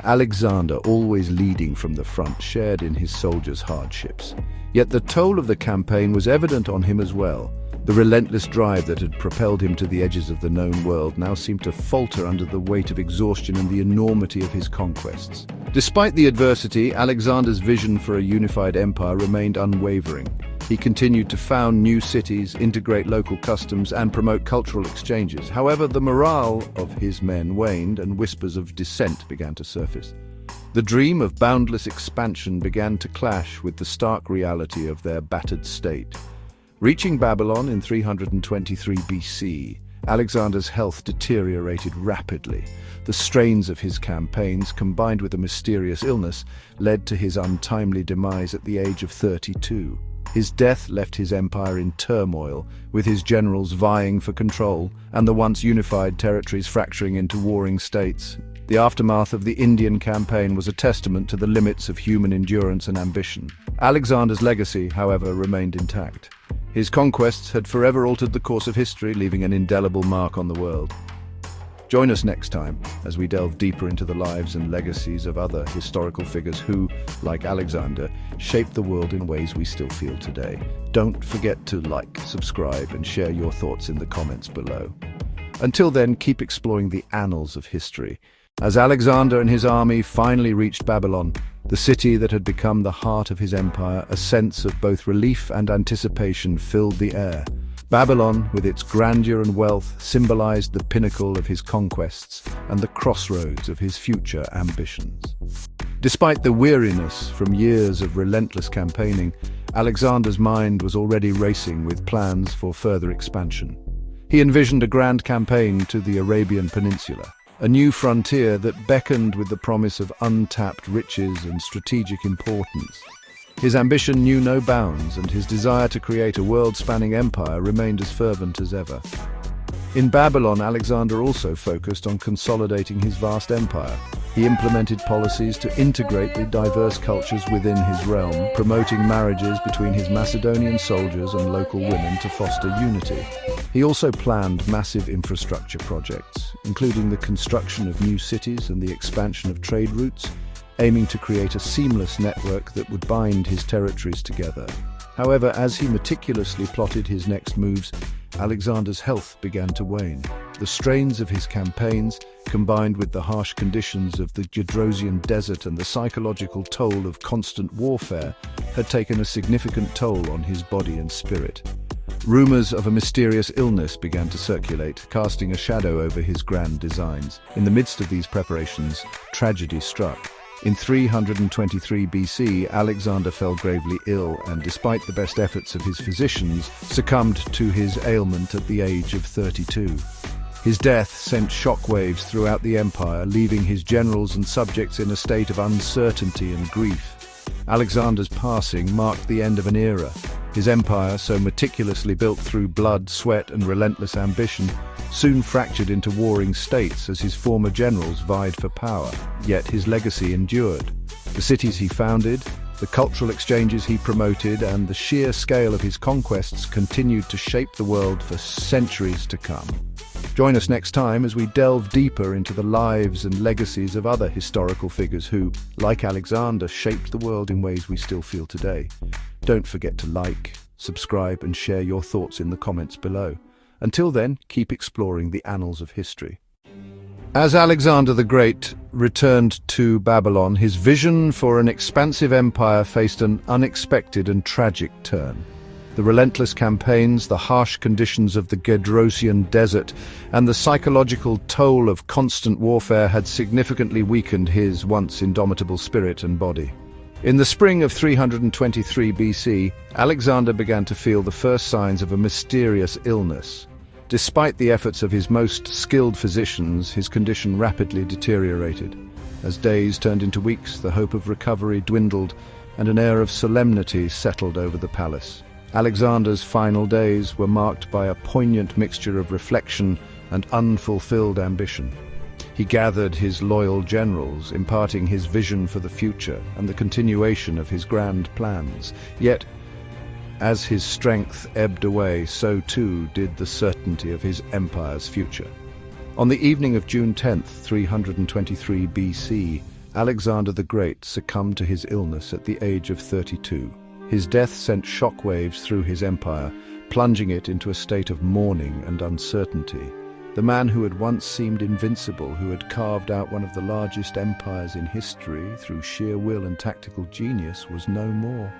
Alexander, always leading from the front, shared in his soldiers' hardships. Yet the toll of the campaign was evident on him as well. The relentless drive that had propelled him to the edges of the known world now seemed to falter under the weight of exhaustion and the enormity of his conquests. Despite the adversity, Alexander's vision for a unified empire remained unwavering. He continued to found new cities, integrate local customs, and promote cultural exchanges. However, the morale of his men waned and whispers of dissent began to surface. The dream of boundless expansion began to clash with the stark reality of their battered state. Reaching Babylon in 323 BC, Alexander's health deteriorated rapidly. The strains of his campaigns, combined with a mysterious illness, led to his untimely demise at the age of 32. His death left his empire in turmoil, with his generals vying for control and the once unified territories fracturing into warring states. The aftermath of the Indian campaign was a testament to the limits of human endurance and ambition. Alexander's legacy, however, remained intact. His conquests had forever altered the course of history, leaving an indelible mark on the world. Join us next time as we delve deeper into the lives and legacies of other historical figures who, like Alexander, shaped the world in ways we still feel today. Don't forget to like, subscribe, and share your thoughts in the comments below. Until then, keep exploring the annals of history. As Alexander and his army finally reached Babylon, the city that had become the heart of his empire, a sense of both relief and anticipation filled the air. Babylon, with its grandeur and wealth, symbolized the pinnacle of his conquests and the crossroads of his future ambitions. Despite the weariness from years of relentless campaigning, Alexander's mind was already racing with plans for further expansion. He envisioned a grand campaign to the Arabian Peninsula, a new frontier that beckoned with the promise of untapped riches and strategic importance. His ambition knew no bounds, and his desire to create a world-spanning empire remained as fervent as ever. In Babylon, Alexander also focused on consolidating his vast empire. He implemented policies to integrate the diverse cultures within his realm, promoting marriages between his Macedonian soldiers and local women to foster unity. He also planned massive infrastructure projects, including the construction of new cities and the expansion of trade routes, aiming to create a seamless network that would bind his territories together. However, as he meticulously plotted his next moves, Alexander's health began to wane. The strains of his campaigns, combined with the harsh conditions of the Gedrosian desert and the psychological toll of constant warfare, had taken a significant toll on his body and spirit. Rumors of a mysterious illness began to circulate, casting a shadow over his grand designs. In the midst of these preparations, tragedy struck. In 323 BC, Alexander fell gravely ill and, despite the best efforts of his physicians, succumbed to his ailment at the age of 32. His death sent shockwaves throughout the empire, leaving his generals and subjects in a state of uncertainty and grief. Alexander's passing marked the end of an era. His empire, so meticulously built through blood, sweat, and relentless ambition, soon fractured into warring states as his former generals vied for power. Yet his legacy endured. The cities he founded, the cultural exchanges he promoted, and the sheer scale of his conquests continued to shape the world for centuries to come. Join us next time as we delve deeper into the lives and legacies of other historical figures who, like Alexander, shaped the world in ways we still feel today. Don't forget to like, subscribe, and share your thoughts in the comments below. Until then, keep exploring the annals of history. As Alexander the Great returned to Babylon, his vision for an expansive empire faced an unexpected and tragic turn. The relentless campaigns, the harsh conditions of the Gedrosian desert, and the psychological toll of constant warfare had significantly weakened his once indomitable spirit and body. In the spring of 323 BC, Alexander began to feel the first signs of a mysterious illness. Despite the efforts of his most skilled physicians, his condition rapidly deteriorated. As days turned into weeks, the hope of recovery dwindled, and an air of solemnity settled over the palace. Alexander's final days were marked by a poignant mixture of reflection and unfulfilled ambition. He gathered his loyal generals, imparting his vision for the future and the continuation of his grand plans. Yet, as his strength ebbed away, so too did the certainty of his empire's future. On the evening of June 10th, 323 BC, Alexander the Great succumbed to his illness at the age of 32. His death sent shockwaves through his empire, plunging it into a state of mourning and uncertainty. The man who had once seemed invincible, who had carved out one of the largest empires in history through sheer will and tactical genius, was no more.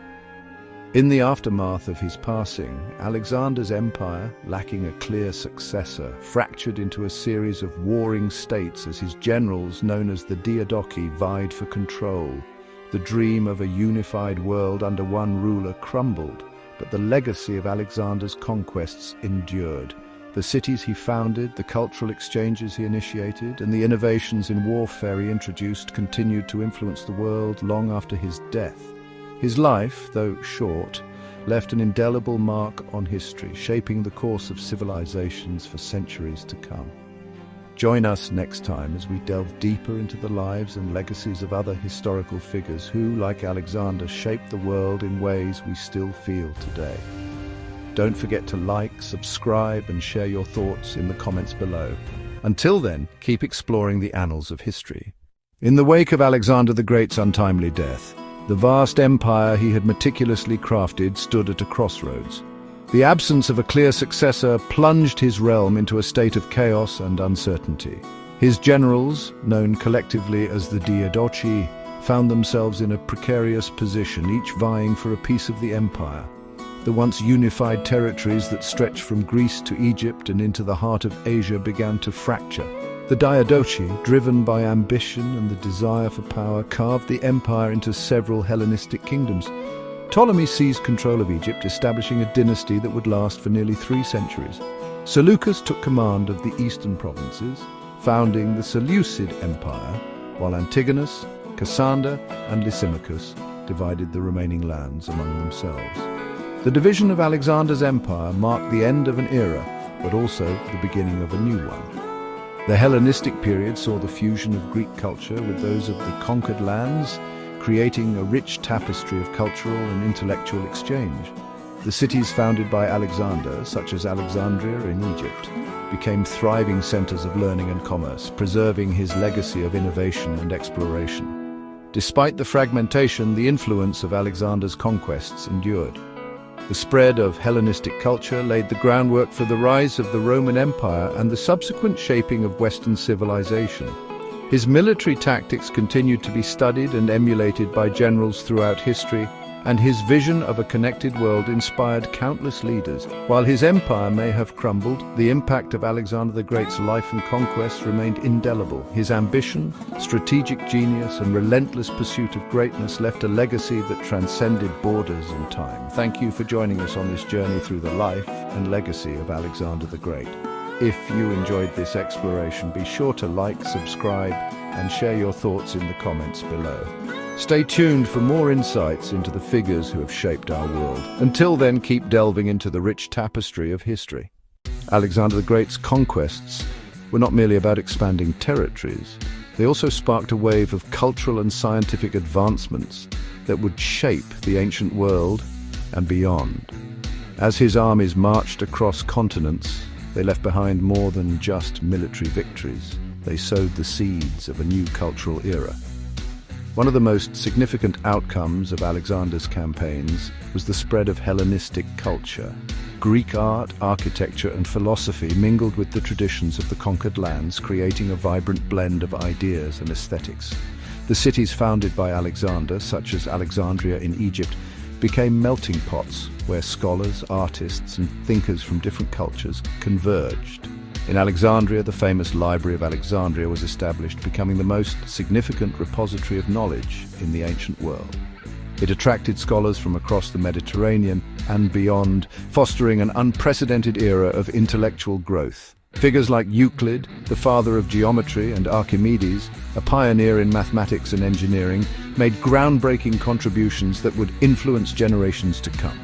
In the aftermath of his passing, Alexander's empire, lacking a clear successor, fractured into a series of warring states as his generals, known as the Diadochi, vied for control. The dream of a unified world under one ruler crumbled, but the legacy of Alexander's conquests endured. The cities he founded, the cultural exchanges he initiated, and the innovations in warfare he introduced continued to influence the world long after his death. His life, though short, left an indelible mark on history, shaping the course of civilizations for centuries to come. Join us next time as we delve deeper into the lives and legacies of other historical figures who, like Alexander, shaped the world in ways we still feel today. Don't forget to like, subscribe, and share your thoughts in the comments below. Until then, keep exploring the annals of history. In the wake of Alexander the Great's untimely death, the vast empire he had meticulously crafted stood at a crossroads. The absence of a clear successor plunged his realm into a state of chaos and uncertainty. His generals, known collectively as the Diadochi, found themselves in a precarious position, each vying for a piece of the empire. The once unified territories that stretched from Greece to Egypt and into the heart of Asia began to fracture. The Diadochi, driven by ambition and the desire for power, carved the empire into several Hellenistic kingdoms. Ptolemy seized control of Egypt, establishing a dynasty that would last for nearly 3 centuries. Seleucus took command of the eastern provinces, founding the Seleucid Empire, while Antigonus, Cassander, and Lysimachus divided the remaining lands among themselves. The division of Alexander's empire marked the end of an era, but also the beginning of a new one. The Hellenistic period saw the fusion of Greek culture with those of the conquered lands, creating a rich tapestry of cultural and intellectual exchange. The cities founded by Alexander, such as Alexandria in Egypt, became thriving centers of learning and commerce, preserving his legacy of innovation and exploration. Despite the fragmentation, the influence of Alexander's conquests endured. The spread of Hellenistic culture laid the groundwork for the rise of the Roman Empire and the subsequent shaping of Western civilization. His military tactics continued to be studied and emulated by generals throughout history, and his vision of a connected world inspired countless leaders. While his empire may have crumbled, the impact of Alexander the Great's life and conquests remained indelible. His ambition, strategic genius, and relentless pursuit of greatness left a legacy that transcended borders and time. Thank you for joining us on this journey through the life and legacy of Alexander the Great. If you enjoyed this exploration, be sure to like, subscribe, and share your thoughts in the comments below. Stay tuned for more insights into the figures who have shaped our world. Until then, keep delving into the rich tapestry of history. Alexander the Great's conquests were not merely about expanding territories. They also sparked a wave of cultural and scientific advancements that would shape the ancient world and beyond. As his armies marched across continents, they left behind more than just military victories. They sowed the seeds of a new cultural era. One of the most significant outcomes of Alexander's campaigns was the spread of Hellenistic culture. Greek art, architecture, and philosophy mingled with the traditions of the conquered lands, creating a vibrant blend of ideas and aesthetics. The cities founded by Alexander, such as Alexandria in Egypt, became melting pots where scholars, artists, and thinkers from different cultures converged. In Alexandria, the famous Library of Alexandria was established, becoming the most significant repository of knowledge in the ancient world. It attracted scholars from across the Mediterranean and beyond, fostering an unprecedented era of intellectual growth. Figures like Euclid, the father of geometry, and Archimedes, a pioneer in mathematics and engineering, made groundbreaking contributions that would influence generations to come.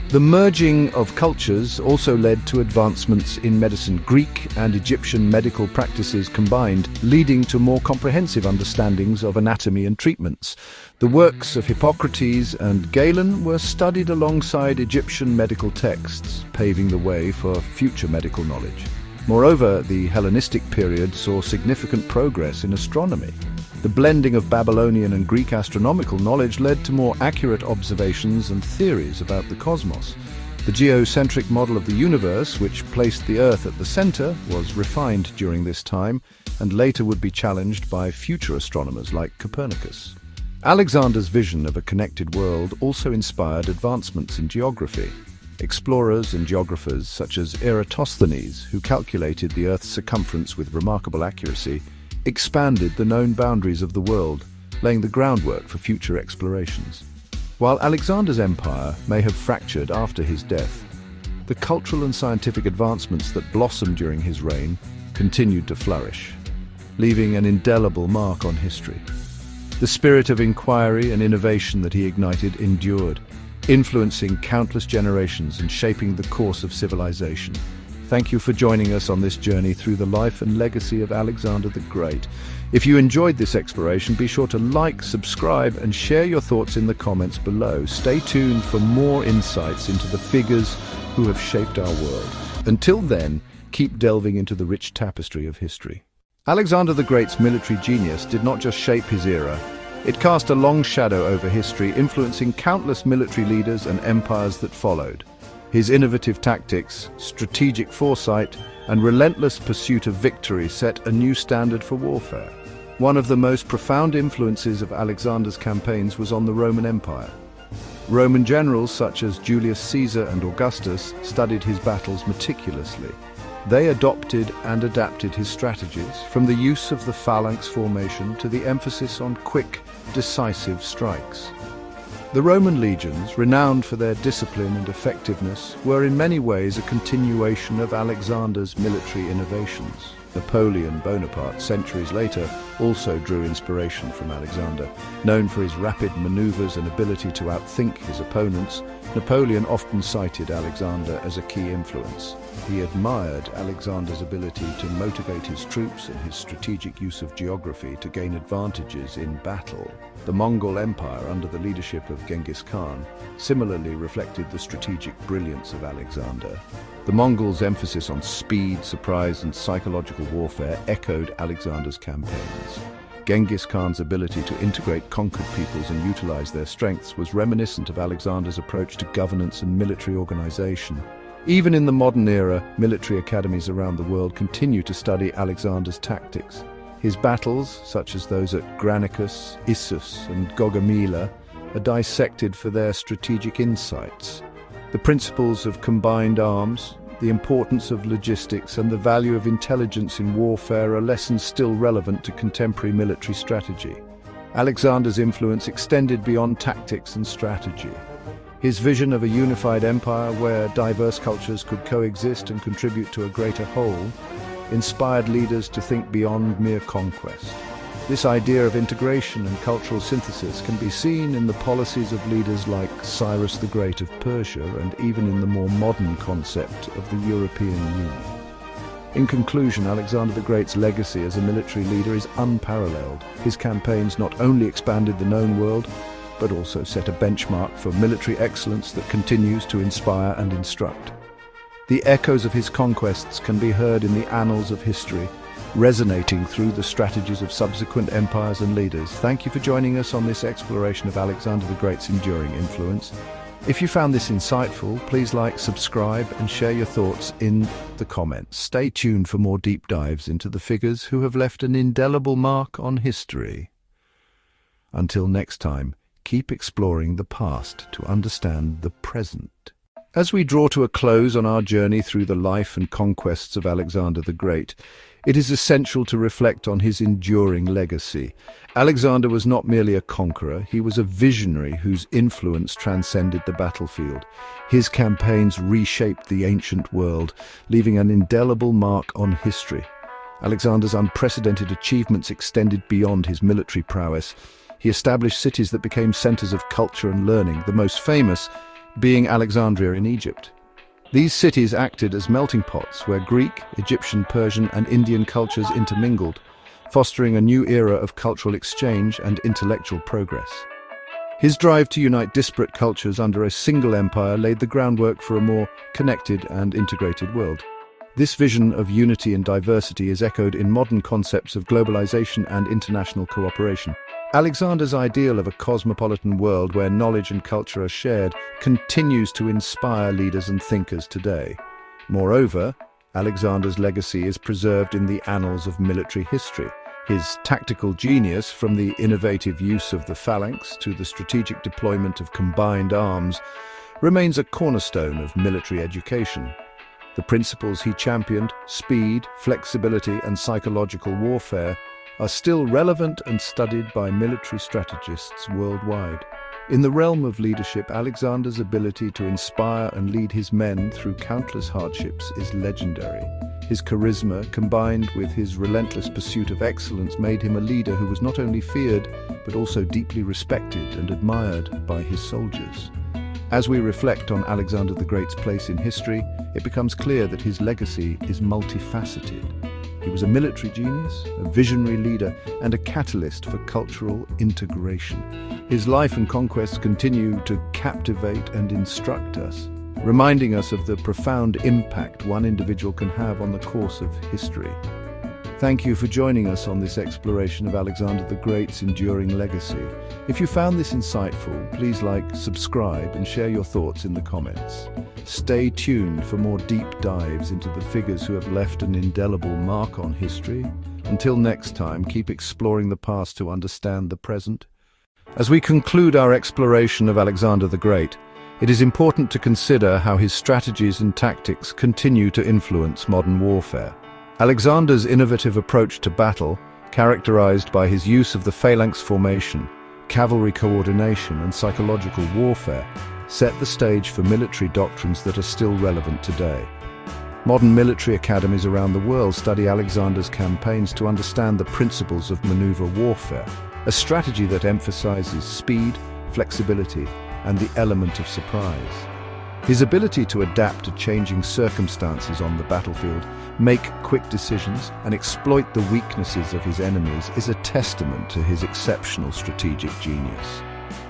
The merging of cultures also led to advancements in medicine. Greek and Egyptian medical practices combined, leading to more comprehensive understandings of anatomy and treatments. The works of Hippocrates and Galen were studied alongside Egyptian medical texts, paving the way for future medical knowledge. Moreover, the Hellenistic period saw significant progress in astronomy. The blending of Babylonian and Greek astronomical knowledge led to more accurate observations and theories about the cosmos. The geocentric model of the universe, which placed the Earth at the center, was refined during this time and later would be challenged by future astronomers like Copernicus. Alexander's vision of a connected world also inspired advancements in geography. Explorers and geographers such as Eratosthenes, who calculated the Earth's circumference with remarkable accuracy, expanded the known boundaries of the world, laying the groundwork for future explorations. While Alexander's empire may have fractured after his death, the cultural and scientific advancements that blossomed during his reign continued to flourish, leaving an indelible mark on history. The spirit of inquiry and innovation that he ignited endured, influencing countless generations and shaping the course of civilization. Thank you for joining us on this journey through the life and legacy of Alexander the Great. If you enjoyed this exploration, be sure to like, subscribe, and share your thoughts in the comments below. Stay tuned for more insights into the figures who have shaped our world. Until then, keep delving into the rich tapestry of history. Alexander the Great's military genius did not just shape his era, it cast a long shadow over history, influencing countless military leaders and empires that followed. His innovative tactics, strategic foresight, and relentless pursuit of victory set a new standard for warfare. One of the most profound influences of Alexander's campaigns was on the Roman Empire. Roman generals such as Julius Caesar and Augustus studied his battles meticulously. They adopted and adapted his strategies, from the use of the phalanx formation to the emphasis on quick, decisive strikes. The Roman legions, renowned for their discipline and effectiveness, were in many ways a continuation of Alexander's military innovations. Napoleon Bonaparte, centuries later, also drew inspiration from Alexander. Known for his rapid maneuvers and ability to outthink his opponents, Napoleon often cited Alexander as a key influence. He admired Alexander's ability to motivate his troops and his strategic use of geography to gain advantages in battle. The Mongol Empire, under the leadership of Genghis Khan, similarly reflected the strategic brilliance of Alexander. The Mongols' emphasis on speed, surprise, and psychological warfare echoed Alexander's campaigns. Genghis Khan's ability to integrate conquered peoples and utilize their strengths was reminiscent of Alexander's approach to governance and military organization. Even in the modern era, military academies around the world continue to study Alexander's tactics. His battles, such as those at Granicus, Issus, and Gaugamela, are dissected for their strategic insights. The principles of combined arms, the importance of logistics, and the value of intelligence in warfare are lessons still relevant to contemporary military strategy. Alexander's influence extended beyond tactics and strategy. His vision of a unified empire where diverse cultures could coexist and contribute to a greater whole inspired leaders to think beyond mere conquest. This idea of integration and cultural synthesis can be seen in the policies of leaders like Cyrus the Great of Persia and even in the more modern concept of the European Union. In conclusion, Alexander the Great's legacy as a military leader is unparalleled. His campaigns not only expanded the known world, but also set a benchmark for military excellence that continues to inspire and instruct. The echoes of his conquests can be heard in the annals of history, resonating through the strategies of subsequent empires and leaders. Thank you for joining us on this exploration of Alexander the Great's enduring influence. If you found this insightful, please like, subscribe, and share your thoughts in the comments. Stay tuned for more deep dives into the figures who have left an indelible mark on history. Until next time, keep exploring the past to understand the present. As we draw to a close on our journey through the life and conquests of Alexander the Great, it is essential to reflect on his enduring legacy. Alexander was not merely a conqueror, he was a visionary whose influence transcended the battlefield. His campaigns reshaped the ancient world, leaving an indelible mark on history. Alexander's unprecedented achievements extended beyond his military prowess. He established cities that became centers of culture and learning, the most famous being Alexandria in Egypt. These cities acted as melting pots where Greek, Egyptian, Persian, and Indian cultures intermingled, fostering a new era of cultural exchange and intellectual progress. His drive to unite disparate cultures under a single empire laid the groundwork for a more connected and integrated world. This vision of unity and diversity is echoed in modern concepts of globalization and international cooperation. Alexander's ideal of a cosmopolitan world where knowledge and culture are shared continues to inspire leaders and thinkers today. Moreover, Alexander's legacy is preserved in the annals of military history. His tactical genius, from the innovative use of the phalanx to the strategic deployment of combined arms, remains a cornerstone of military education. The principles he championed, speed, flexibility, and psychological warfare, are still relevant and studied by military strategists worldwide. In the realm of leadership, Alexander's ability to inspire and lead his men through countless hardships is legendary. His charisma, combined with his relentless pursuit of excellence, made him a leader who was not only feared, but also deeply respected and admired by his soldiers. As we reflect on Alexander the Great's place in history, it becomes clear that his legacy is multifaceted. He was a military genius, a visionary leader, and a catalyst for cultural integration. His life and conquests continue to captivate and instruct us, reminding us of the profound impact one individual can have on the course of history. Thank you for joining us on this exploration of Alexander the Great's enduring legacy. If you found this insightful, please like, subscribe, and share your thoughts in the comments. Stay tuned for more deep dives into the figures who have left an indelible mark on history. Until next time, keep exploring the past to understand the present. As we conclude our exploration of Alexander the Great, it is important to consider how his strategies and tactics continue to influence modern warfare. Alexander's innovative approach to battle, characterized by his use of the phalanx formation, cavalry coordination, and psychological warfare, set the stage for military doctrines that are still relevant today. Modern military academies around the world study Alexander's campaigns to understand the principles of maneuver warfare, a strategy that emphasizes speed, flexibility, and the element of surprise. His ability to adapt to changing circumstances on the battlefield, make quick decisions, and exploit the weaknesses of his enemies is a testament to his exceptional strategic genius.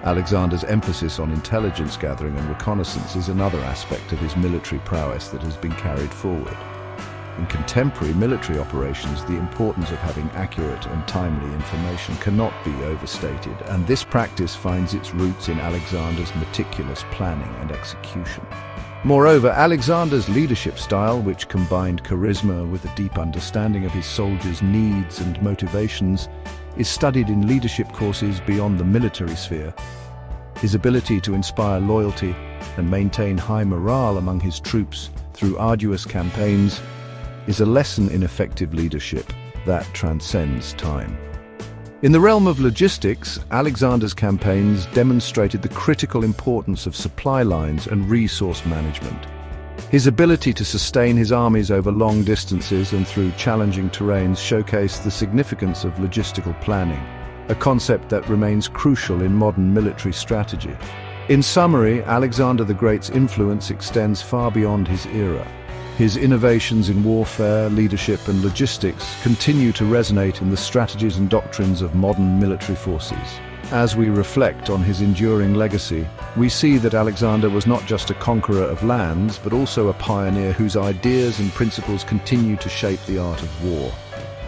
Alexander's emphasis on intelligence gathering and reconnaissance is another aspect of his military prowess that has been carried forward. In contemporary military operations, the importance of having accurate and timely information cannot be overstated, and this practice finds its roots in Alexander's meticulous planning and execution. Moreover, Alexander's leadership style, which combined charisma with a deep understanding of his soldiers' needs and motivations, is studied in leadership courses beyond the military sphere. His ability to inspire loyalty and maintain high morale among his troops through arduous campaigns is a lesson in effective leadership that transcends time. In the realm of logistics, Alexander's campaigns demonstrated the critical importance of supply lines and resource management. His ability to sustain his armies over long distances and through challenging terrains showcased the significance of logistical planning, a concept that remains crucial in modern military strategy. In summary, Alexander the Great's influence extends far beyond his era. His innovations in warfare, leadership, and logistics continue to resonate in the strategies and doctrines of modern military forces. As we reflect on his enduring legacy, we see that Alexander was not just a conqueror of lands, but also a pioneer whose ideas and principles continue to shape the art of war.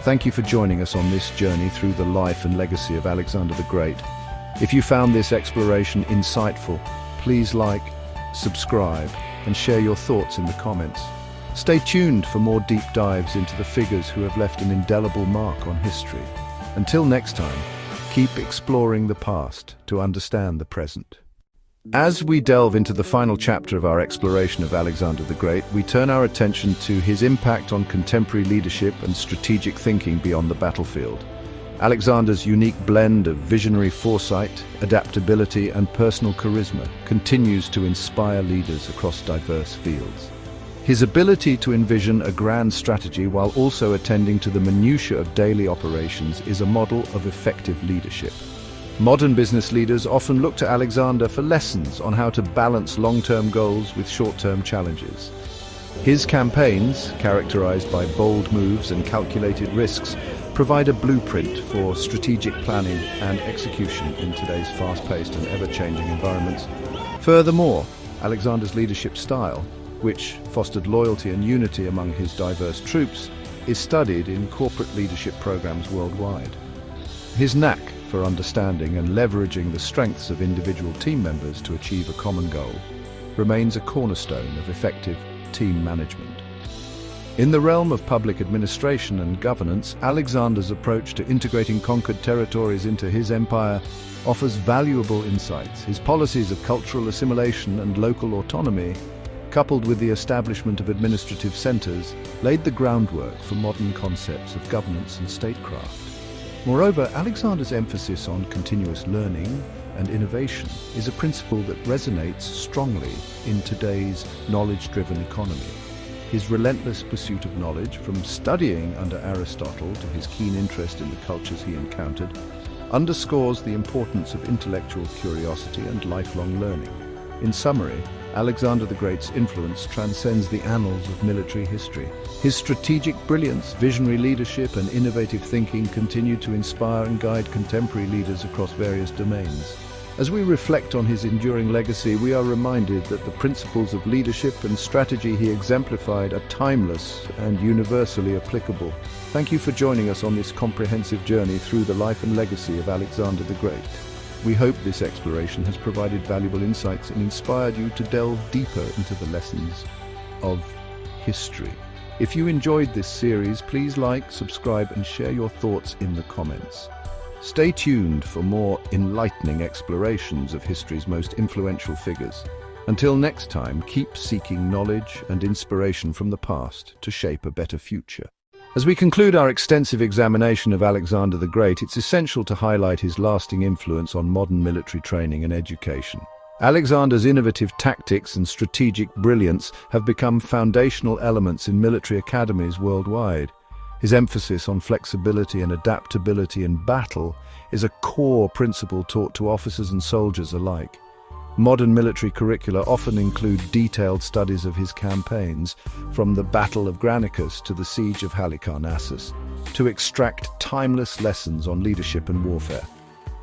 Thank you for joining us on this journey through the life and legacy of Alexander the Great. If you found this exploration insightful, please like, subscribe, and share your thoughts in the comments. Stay tuned for more deep dives into the figures who have left an indelible mark on history. Until next time, keep exploring the past to understand the present. As we delve into the final chapter of our exploration of Alexander the Great, we turn our attention to his impact on contemporary leadership and strategic thinking beyond the battlefield. Alexander's unique blend of visionary foresight, adaptability, and personal charisma continues to inspire leaders across diverse fields. His ability to envision a grand strategy while also attending to the minutiae of daily operations is a model of effective leadership. Modern business leaders often look to Alexander for lessons on how to balance long-term goals with short-term challenges. His campaigns, characterized by bold moves and calculated risks, provide a blueprint for strategic planning and execution in today's fast-paced and ever-changing environments. Furthermore, Alexander's leadership style, which fostered loyalty and unity among his diverse troops, is studied in corporate leadership programs worldwide. His knack for understanding and leveraging the strengths of individual team members to achieve a common goal remains a cornerstone of effective team management. In the realm of public administration and governance, Alexander's approach to integrating conquered territories into his empire offers valuable insights. His policies of cultural assimilation and local autonomy, coupled with the establishment of administrative centers, laid the groundwork for modern concepts of governance and statecraft. Moreover, Alexander's emphasis on continuous learning and innovation is a principle that resonates strongly in today's knowledge-driven economy. His relentless pursuit of knowledge, from studying under Aristotle to his keen interest in the cultures he encountered, underscores the importance of intellectual curiosity and lifelong learning. In summary, Alexander the Great's influence transcends the annals of military history. His strategic brilliance, visionary leadership, and innovative thinking continue to inspire and guide contemporary leaders across various domains. As we reflect on his enduring legacy, we are reminded that the principles of leadership and strategy he exemplified are timeless and universally applicable. Thank you for joining us on this comprehensive journey through the life and legacy of Alexander the Great. We hope this exploration has provided valuable insights and inspired you to delve deeper into the lessons of history. If you enjoyed this series, please like, subscribe, and share your thoughts in the comments. Stay tuned for more enlightening explorations of history's most influential figures. Until next time, keep seeking knowledge and inspiration from the past to shape a better future. As we conclude our extensive examination of Alexander the Great, it's essential to highlight his lasting influence on modern military training and education. Alexander's innovative tactics and strategic brilliance have become foundational elements in military academies worldwide. His emphasis on flexibility and adaptability in battle is a core principle taught to officers and soldiers alike. Modern military curricula often include detailed studies of his campaigns, from the Battle of Granicus to the Siege of Halicarnassus, to extract timeless lessons on leadership and warfare.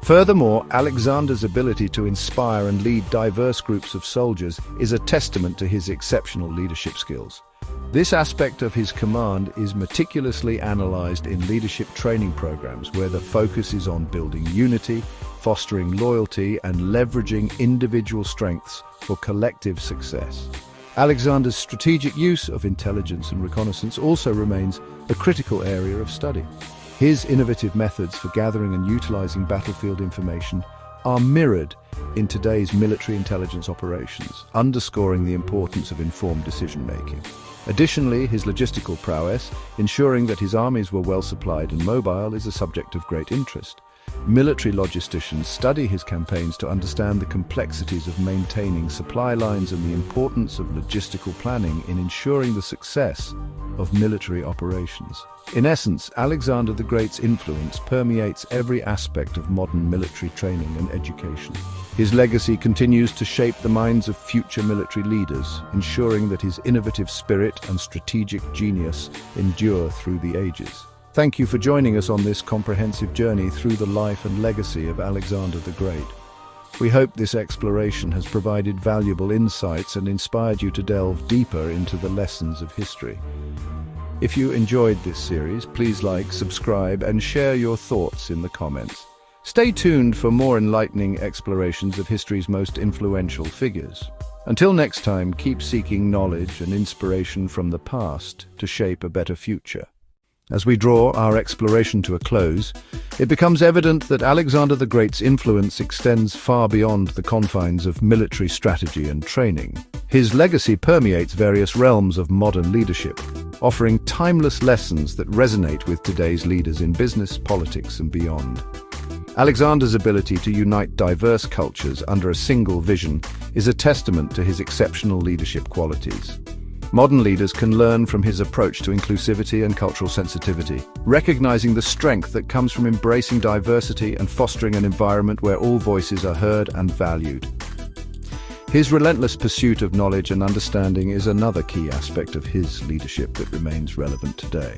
Furthermore, Alexander's ability to inspire and lead diverse groups of soldiers is a testament to his exceptional leadership skills. This aspect of his command is meticulously analyzed in leadership training programs, where the focus is on building unity, fostering loyalty, and leveraging individual strengths for collective success. Alexander's strategic use of intelligence and reconnaissance also remains a critical area of study. His innovative methods for gathering and utilizing battlefield information are mirrored in today's military intelligence operations, underscoring the importance of informed decision-making. Additionally, his logistical prowess, ensuring that his armies were well supplied and mobile, is a subject of great interest. Military logisticians study his campaigns to understand the complexities of maintaining supply lines and the importance of logistical planning in ensuring the success of military operations. In essence, Alexander the Great's influence permeates every aspect of modern military training and education. His legacy continues to shape the minds of future military leaders, ensuring that his innovative spirit and strategic genius endure through the ages. Thank you for joining us on this comprehensive journey through the life and legacy of Alexander the Great. We hope this exploration has provided valuable insights and inspired you to delve deeper into the lessons of history. If you enjoyed this series, please like, subscribe, and share your thoughts in the comments. Stay tuned for more enlightening explorations of history's most influential figures. Until next time, keep seeking knowledge and inspiration from the past to shape a better future. As we draw our exploration to a close, it becomes evident that Alexander the Great's influence extends far beyond the confines of military strategy and training. His legacy permeates various realms of modern leadership, offering timeless lessons that resonate with today's leaders in business, politics, and beyond. Alexander's ability to unite diverse cultures under a single vision is a testament to his exceptional leadership qualities. Modern leaders can learn from his approach to inclusivity and cultural sensitivity, recognizing the strength that comes from embracing diversity and fostering an environment where all voices are heard and valued. His relentless pursuit of knowledge and understanding is another key aspect of his leadership that remains relevant today.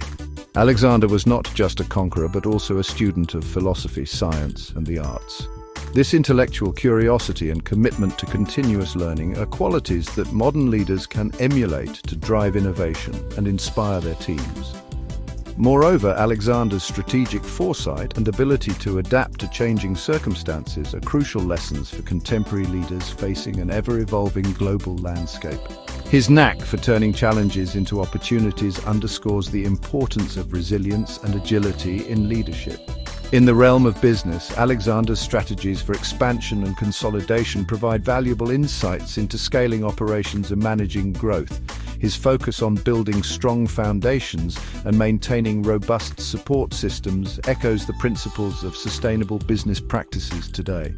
Alexander was not just a conqueror, but also a student of philosophy, science, and the arts. This intellectual curiosity and commitment to continuous learning are qualities that modern leaders can emulate to drive innovation and inspire their teams. Moreover, Alexander's strategic foresight and ability to adapt to changing circumstances are crucial lessons for contemporary leaders facing an ever-evolving global landscape. His knack for turning challenges into opportunities underscores the importance of resilience and agility in leadership. In the realm of business, Alexander's strategies for expansion and consolidation provide valuable insights into scaling operations and managing growth. His focus on building strong foundations and maintaining robust support systems echoes the principles of sustainable business practices today.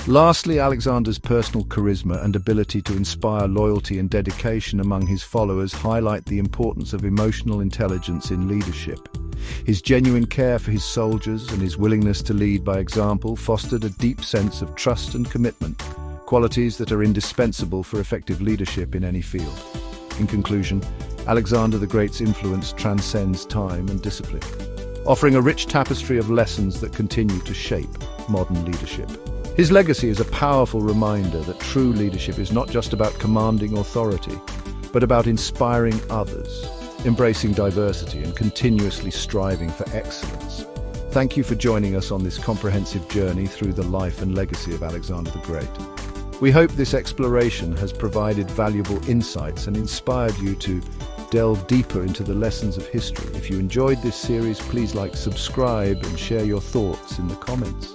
Lastly, Alexander's personal charisma and ability to inspire loyalty and dedication among his followers highlight the importance of emotional intelligence in leadership. His genuine care for his soldiers and his willingness to lead by example fostered a deep sense of trust and commitment, qualities that are indispensable for effective leadership in any field. In conclusion, Alexander the Great's influence transcends time and discipline, offering a rich tapestry of lessons that continue to shape modern leadership. His legacy is a powerful reminder that true leadership is not just about commanding authority, but about inspiring others, embracing diversity, and continuously striving for excellence. Thank you for joining us on this comprehensive journey through the life and legacy of Alexander the Great. We hope this exploration has provided valuable insights and inspired you to delve deeper into the lessons of history. If you enjoyed this series, please subscribe, and share your thoughts in the comments.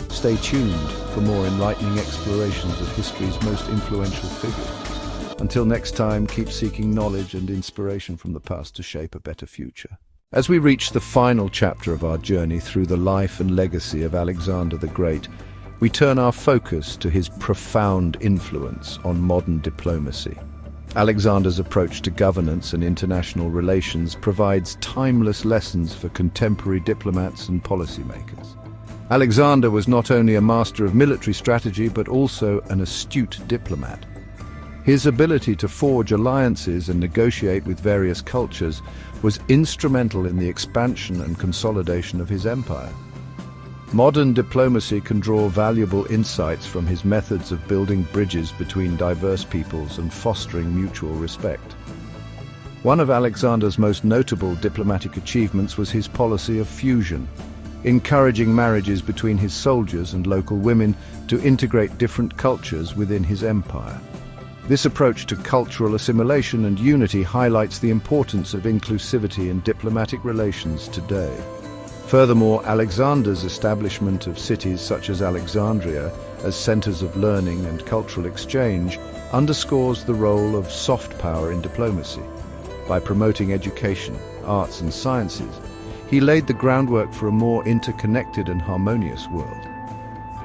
Stay tuned for more enlightening explorations of history's most influential figures. Until next time, keep seeking knowledge and inspiration from the past to shape a better future. As we reach the final chapter of our journey through the life and legacy of Alexander the Great, we turn our focus to his profound influence on modern diplomacy. Alexander's approach to governance and international relations provides timeless lessons for contemporary diplomats and policymakers. Alexander was not only a master of military strategy, but also an astute diplomat. His ability to forge alliances and negotiate with various cultures was instrumental in the expansion and consolidation of his empire. Modern diplomacy can draw valuable insights from his methods of building bridges between diverse peoples and fostering mutual respect. One of Alexander's most notable diplomatic achievements was his policy of fusion, encouraging marriages between his soldiers and local women to integrate different cultures within his empire. This approach to cultural assimilation and unity highlights the importance of inclusivity in diplomatic relations today. Furthermore, Alexander's establishment of cities such as Alexandria as centers of learning and cultural exchange underscores the role of soft power in diplomacy. By promoting education, arts and sciences, he laid the groundwork for a more interconnected and harmonious world.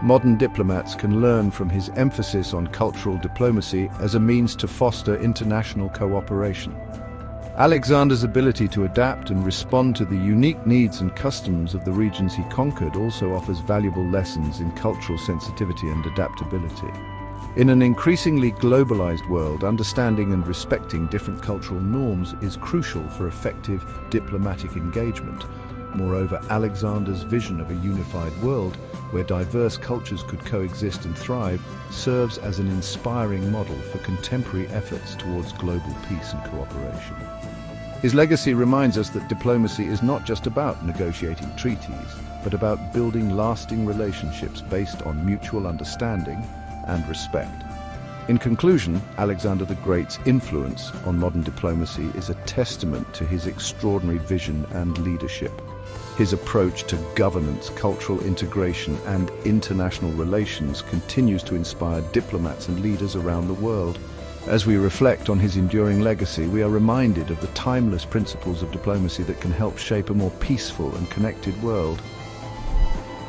Modern diplomats can learn from his emphasis on cultural diplomacy as a means to foster international cooperation. Alexander's ability to adapt and respond to the unique needs and customs of the regions he conquered also offers valuable lessons in cultural sensitivity and adaptability. In an increasingly globalized world, understanding and respecting different cultural norms is crucial for effective diplomatic engagement. Moreover, Alexander's vision of a unified world where diverse cultures could coexist and thrive serves as an inspiring model for contemporary efforts towards global peace and cooperation. His legacy reminds us that diplomacy is not just about negotiating treaties, but about building lasting relationships based on mutual understanding and respect. In conclusion, Alexander the Great's influence on modern diplomacy is a testament to his extraordinary vision and leadership. His approach to governance, cultural integration, and international relations continues to inspire diplomats and leaders around the world. As we reflect on his enduring legacy, we are reminded of the timeless principles of diplomacy that can help shape a more peaceful and connected world.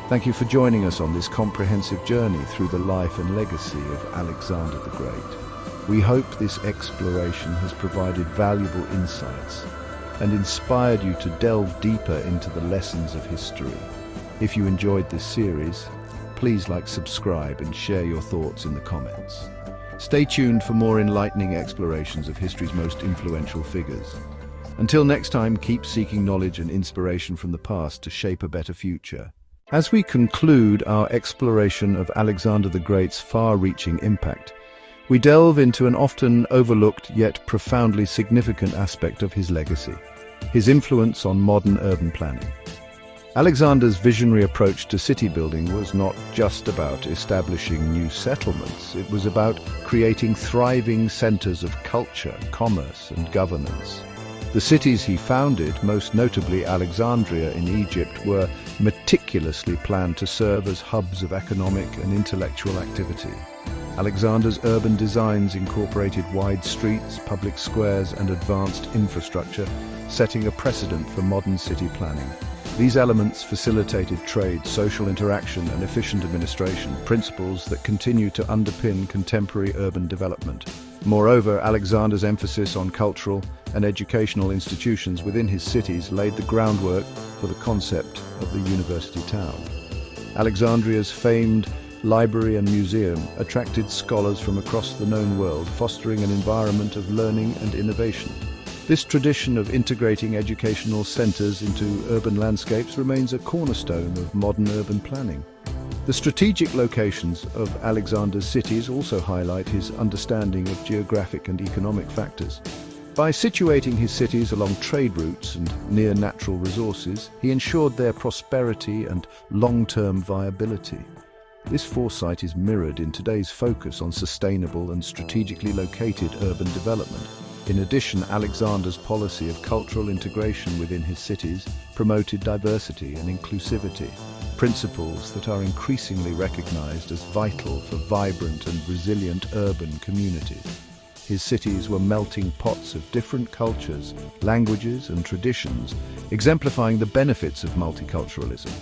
Thank you for joining us on this comprehensive journey through the life and legacy of Alexander the Great. We hope this exploration has provided valuable insights and inspired you to delve deeper into the lessons of history. If you enjoyed this series, please subscribe, and share your thoughts in the comments. Stay tuned for more enlightening explorations of history's most influential figures. Until next time, keep seeking knowledge and inspiration from the past to shape a better future. As we conclude our exploration of Alexander the Great's far-reaching impact, we delve into an often overlooked yet profoundly significant aspect of his legacy: his influence on modern urban planning. Alexander's visionary approach to city building was not just about establishing new settlements. It was about creating thriving centers of culture, commerce, and governance. The cities he founded, most notably Alexandria in Egypt, were meticulously planned to serve as hubs of economic and intellectual activity. Alexander's urban designs incorporated wide streets, public squares, and advanced infrastructure, setting a precedent for modern city planning. These elements facilitated trade, social interaction, and efficient administration, principles that continue to underpin contemporary urban development. Moreover, Alexander's emphasis on cultural and educational institutions within his cities laid the groundwork for the concept of the university town. Alexandria's famed library and museum attracted scholars from across the known world, fostering an environment of learning and innovation. This tradition of integrating educational centers into urban landscapes remains a cornerstone of modern urban planning. The strategic locations of Alexander's cities also highlight his understanding of geographic and economic factors. By situating his cities along trade routes and near natural resources, he ensured their prosperity and long-term viability. This foresight is mirrored in today's focus on sustainable and strategically located urban development. In addition, Alexander's policy of cultural integration within his cities promoted diversity and inclusivity, principles that are increasingly recognized as vital for vibrant and resilient urban communities. His cities were melting pots of different cultures, languages, and traditions, exemplifying the benefits of multiculturalism.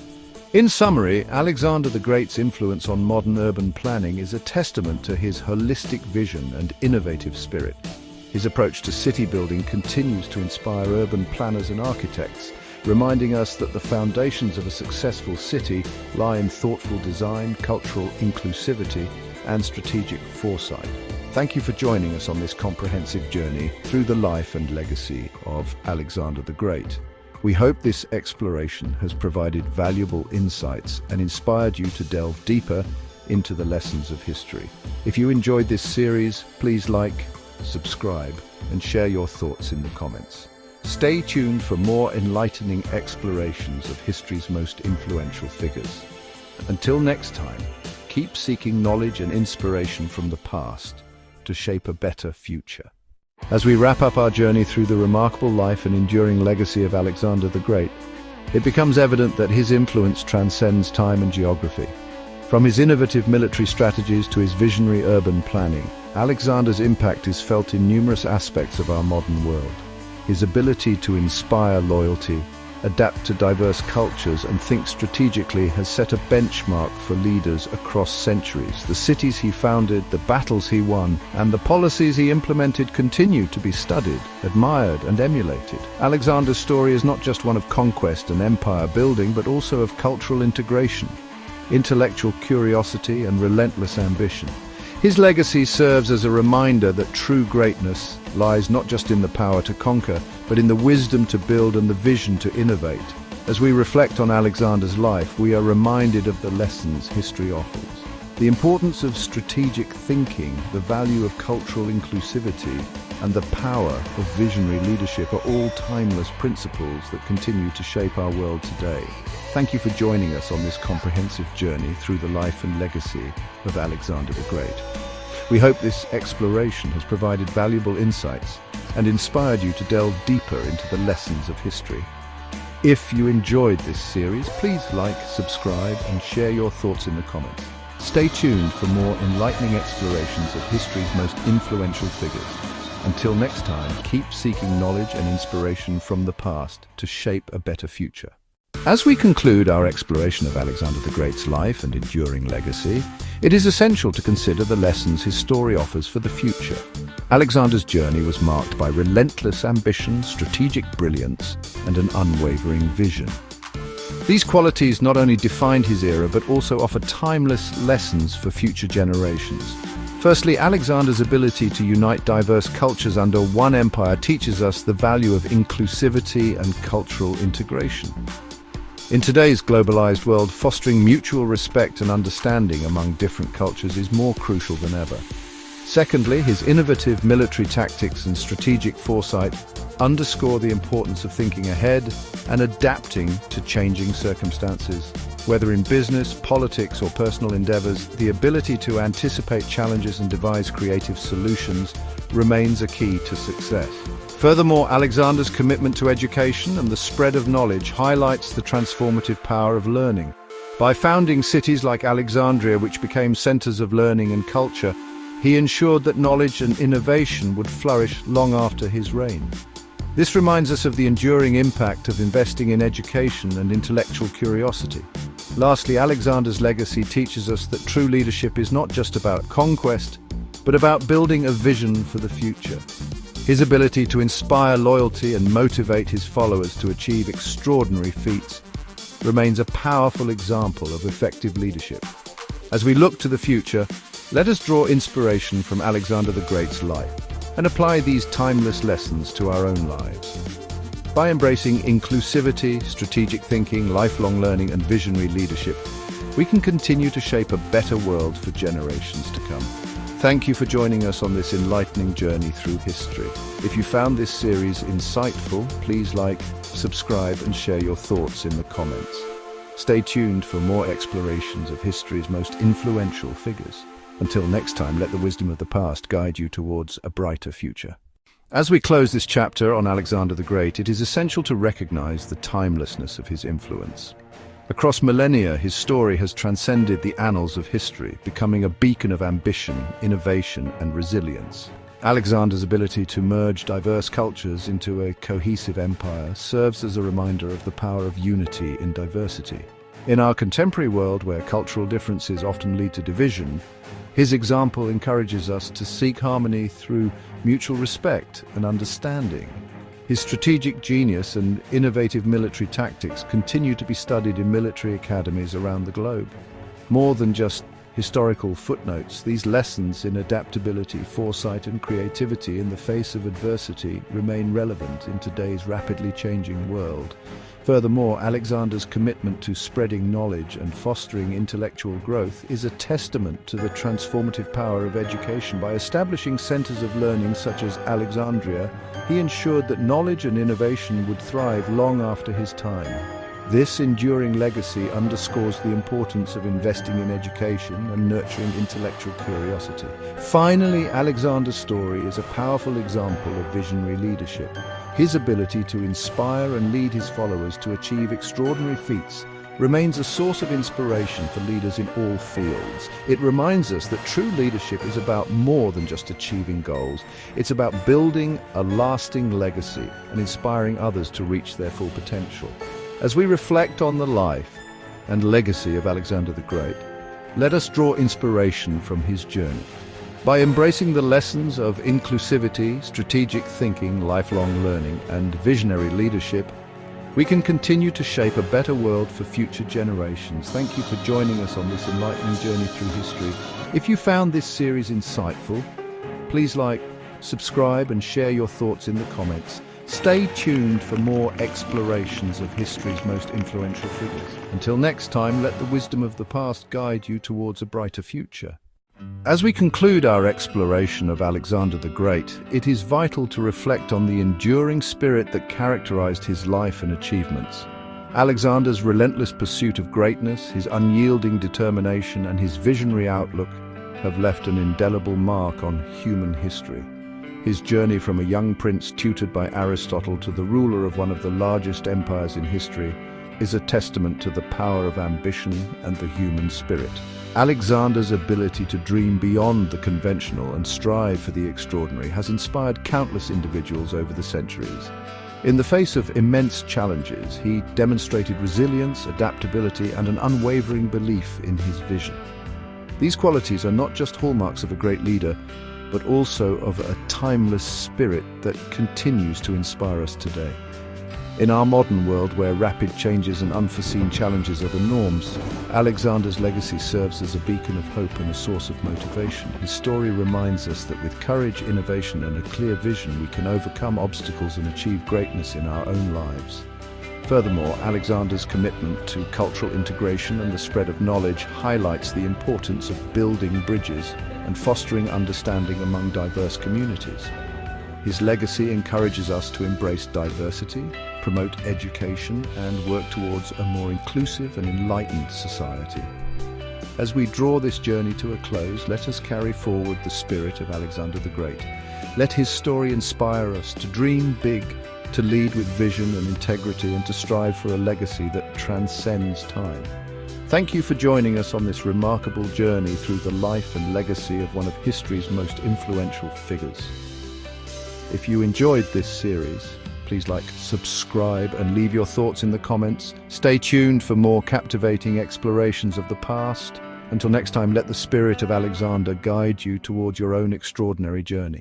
In summary, Alexander the Great's influence on modern urban planning is a testament to his holistic vision and innovative spirit. His approach to city building continues to inspire urban planners and architects, reminding us that the foundations of a successful city lie in thoughtful design, cultural inclusivity, and strategic foresight. Thank you for joining us on this comprehensive journey through the life and legacy of Alexander the Great. We hope this exploration has provided valuable insights and inspired you to delve deeper into the lessons of history. If you enjoyed this series, please subscribe, and share your thoughts in the comments. Stay tuned for more enlightening explorations of history's most influential figures. Until next time, keep seeking knowledge and inspiration from the past to shape a better future. As we wrap up our journey through the remarkable life and enduring legacy of Alexander the Great, it becomes evident that his influence transcends time and geography. From his innovative military strategies to his visionary urban planning, Alexander's impact is felt in numerous aspects of our modern world. His ability to inspire loyalty, adapt to diverse cultures, and think strategically has set a benchmark for leaders across centuries. The cities he founded, the battles he won, and the policies he implemented continue to be studied, admired, and emulated. Alexander's story is not just one of conquest and empire building, but also of cultural integration, intellectual curiosity, and relentless ambition. His legacy serves as a reminder that true greatness lies not just in the power to conquer, but in the wisdom to build and the vision to innovate. As we reflect on Alexander's life, we are reminded of the lessons history offers. The importance of strategic thinking, the value of cultural inclusivity, and the power of visionary leadership are all timeless principles that continue to shape our world today. Thank you for joining us on this comprehensive journey through the life and legacy of Alexander the Great. We hope this exploration has provided valuable insights and inspired you to delve deeper into the lessons of history. If you enjoyed this series, please like, subscribe, and share your thoughts in the comments. Stay tuned for more enlightening explorations of history's most influential figures. Until next time, keep seeking knowledge and inspiration from the past to shape a better future. As we conclude our exploration of Alexander the Great's life and enduring legacy, it is essential to consider the lessons his story offers for the future. Alexander's journey was marked by relentless ambition, strategic brilliance, and an unwavering vision. These qualities not only defined his era but also offer timeless lessons for future generations. Firstly, Alexander's ability to unite diverse cultures under one empire teaches us the value of inclusivity and cultural integration. In today's globalized world, fostering mutual respect and understanding among different cultures is more crucial than ever. Secondly, his innovative military tactics and strategic foresight underscore the importance of thinking ahead and adapting to changing circumstances. Whether in business, politics, or personal endeavors, the ability to anticipate challenges and devise creative solutions remains a key to success. Furthermore, Alexander's commitment to education and the spread of knowledge highlights the transformative power of learning. By founding cities like Alexandria, which became centers of learning and culture, he ensured that knowledge and innovation would flourish long after his reign. This reminds us of the enduring impact of investing in education and intellectual curiosity. Lastly, Alexander's legacy teaches us that true leadership is not just about conquest, but about building a vision for the future. His ability to inspire loyalty and motivate his followers to achieve extraordinary feats remains a powerful example of effective leadership. As we look to the future, let us draw inspiration from Alexander the Great's life and apply these timeless lessons to our own lives. By embracing inclusivity, strategic thinking, lifelong learning, and visionary leadership, we can continue to shape a better world for generations to come. Thank you for joining us on this enlightening journey through history. If you found this series insightful, please like, subscribe, and share your thoughts in the comments. Stay tuned for more explorations of history's most influential figures. Until next time, let the wisdom of the past guide you towards a brighter future. As we close this chapter on Alexander the Great, it is essential to recognize the timelessness of his influence. Across millennia, his story has transcended the annals of history, becoming a beacon of ambition, innovation, and resilience. Alexander's ability to merge diverse cultures into a cohesive empire serves as a reminder of the power of unity in diversity. In our contemporary world, where cultural differences often lead to division, his example encourages us to seek harmony through mutual respect and understanding. His strategic genius and innovative military tactics continue to be studied in military academies around the globe. More than just historical footnotes, these lessons in adaptability, foresight, and creativity in the face of adversity remain relevant in today's rapidly changing world. Furthermore, Alexander's commitment to spreading knowledge and fostering intellectual growth is a testament to the transformative power of education. By establishing centers of learning such as Alexandria, he ensured that knowledge and innovation would thrive long after his time. This enduring legacy underscores the importance of investing in education and nurturing intellectual curiosity. Finally, Alexander's story is a powerful example of visionary leadership. His ability to inspire and lead his followers to achieve extraordinary feats remains a source of inspiration for leaders in all fields. It reminds us that true leadership is about more than just achieving goals. It's about building a lasting legacy and inspiring others to reach their full potential. As we reflect on the life and legacy of Alexander the Great, let us draw inspiration from his journey. By embracing the lessons of inclusivity, strategic thinking, lifelong learning, and visionary leadership, we can continue to shape a better world for future generations. Thank you for joining us on this enlightening journey through history. If you found this series insightful, please like, subscribe, and share your thoughts in the comments. Stay tuned for more explorations of history's most influential figures. Until next time, let the wisdom of the past guide you towards a brighter future. As we conclude our exploration of Alexander the Great, it is vital to reflect on the enduring spirit that characterized his life and achievements. Alexander's relentless pursuit of greatness, his unyielding determination, and his visionary outlook have left an indelible mark on human history. His journey from a young prince tutored by Aristotle to the ruler of one of the largest empires in history is a testament to the power of ambition and the human spirit. Alexander's ability to dream beyond the conventional and strive for the extraordinary has inspired countless individuals over the centuries. In the face of immense challenges, he demonstrated resilience, adaptability, and an unwavering belief in his vision. These qualities are not just hallmarks of a great leader, but also of a timeless spirit that continues to inspire us today. In our modern world, where rapid changes and unforeseen challenges are the norms, Alexander's legacy serves as a beacon of hope and a source of motivation. His story reminds us that with courage, innovation, and a clear vision, we can overcome obstacles and achieve greatness in our own lives. Furthermore, Alexander's commitment to cultural integration and the spread of knowledge highlights the importance of building bridges and fostering understanding among diverse communities. His legacy encourages us to embrace diversity, promote education, and work towards a more inclusive and enlightened society. As we draw this journey to a close, let us carry forward the spirit of Alexander the Great. Let his story inspire us to dream big, to lead with vision and integrity, and to strive for a legacy that transcends time. Thank you for joining us on this remarkable journey through the life and legacy of one of history's most influential figures. If you enjoyed this series, please subscribe, and leave your thoughts in the comments. Stay tuned for more captivating explorations of the past. Until next time, let the spirit of Alexander guide you towards your own extraordinary journey.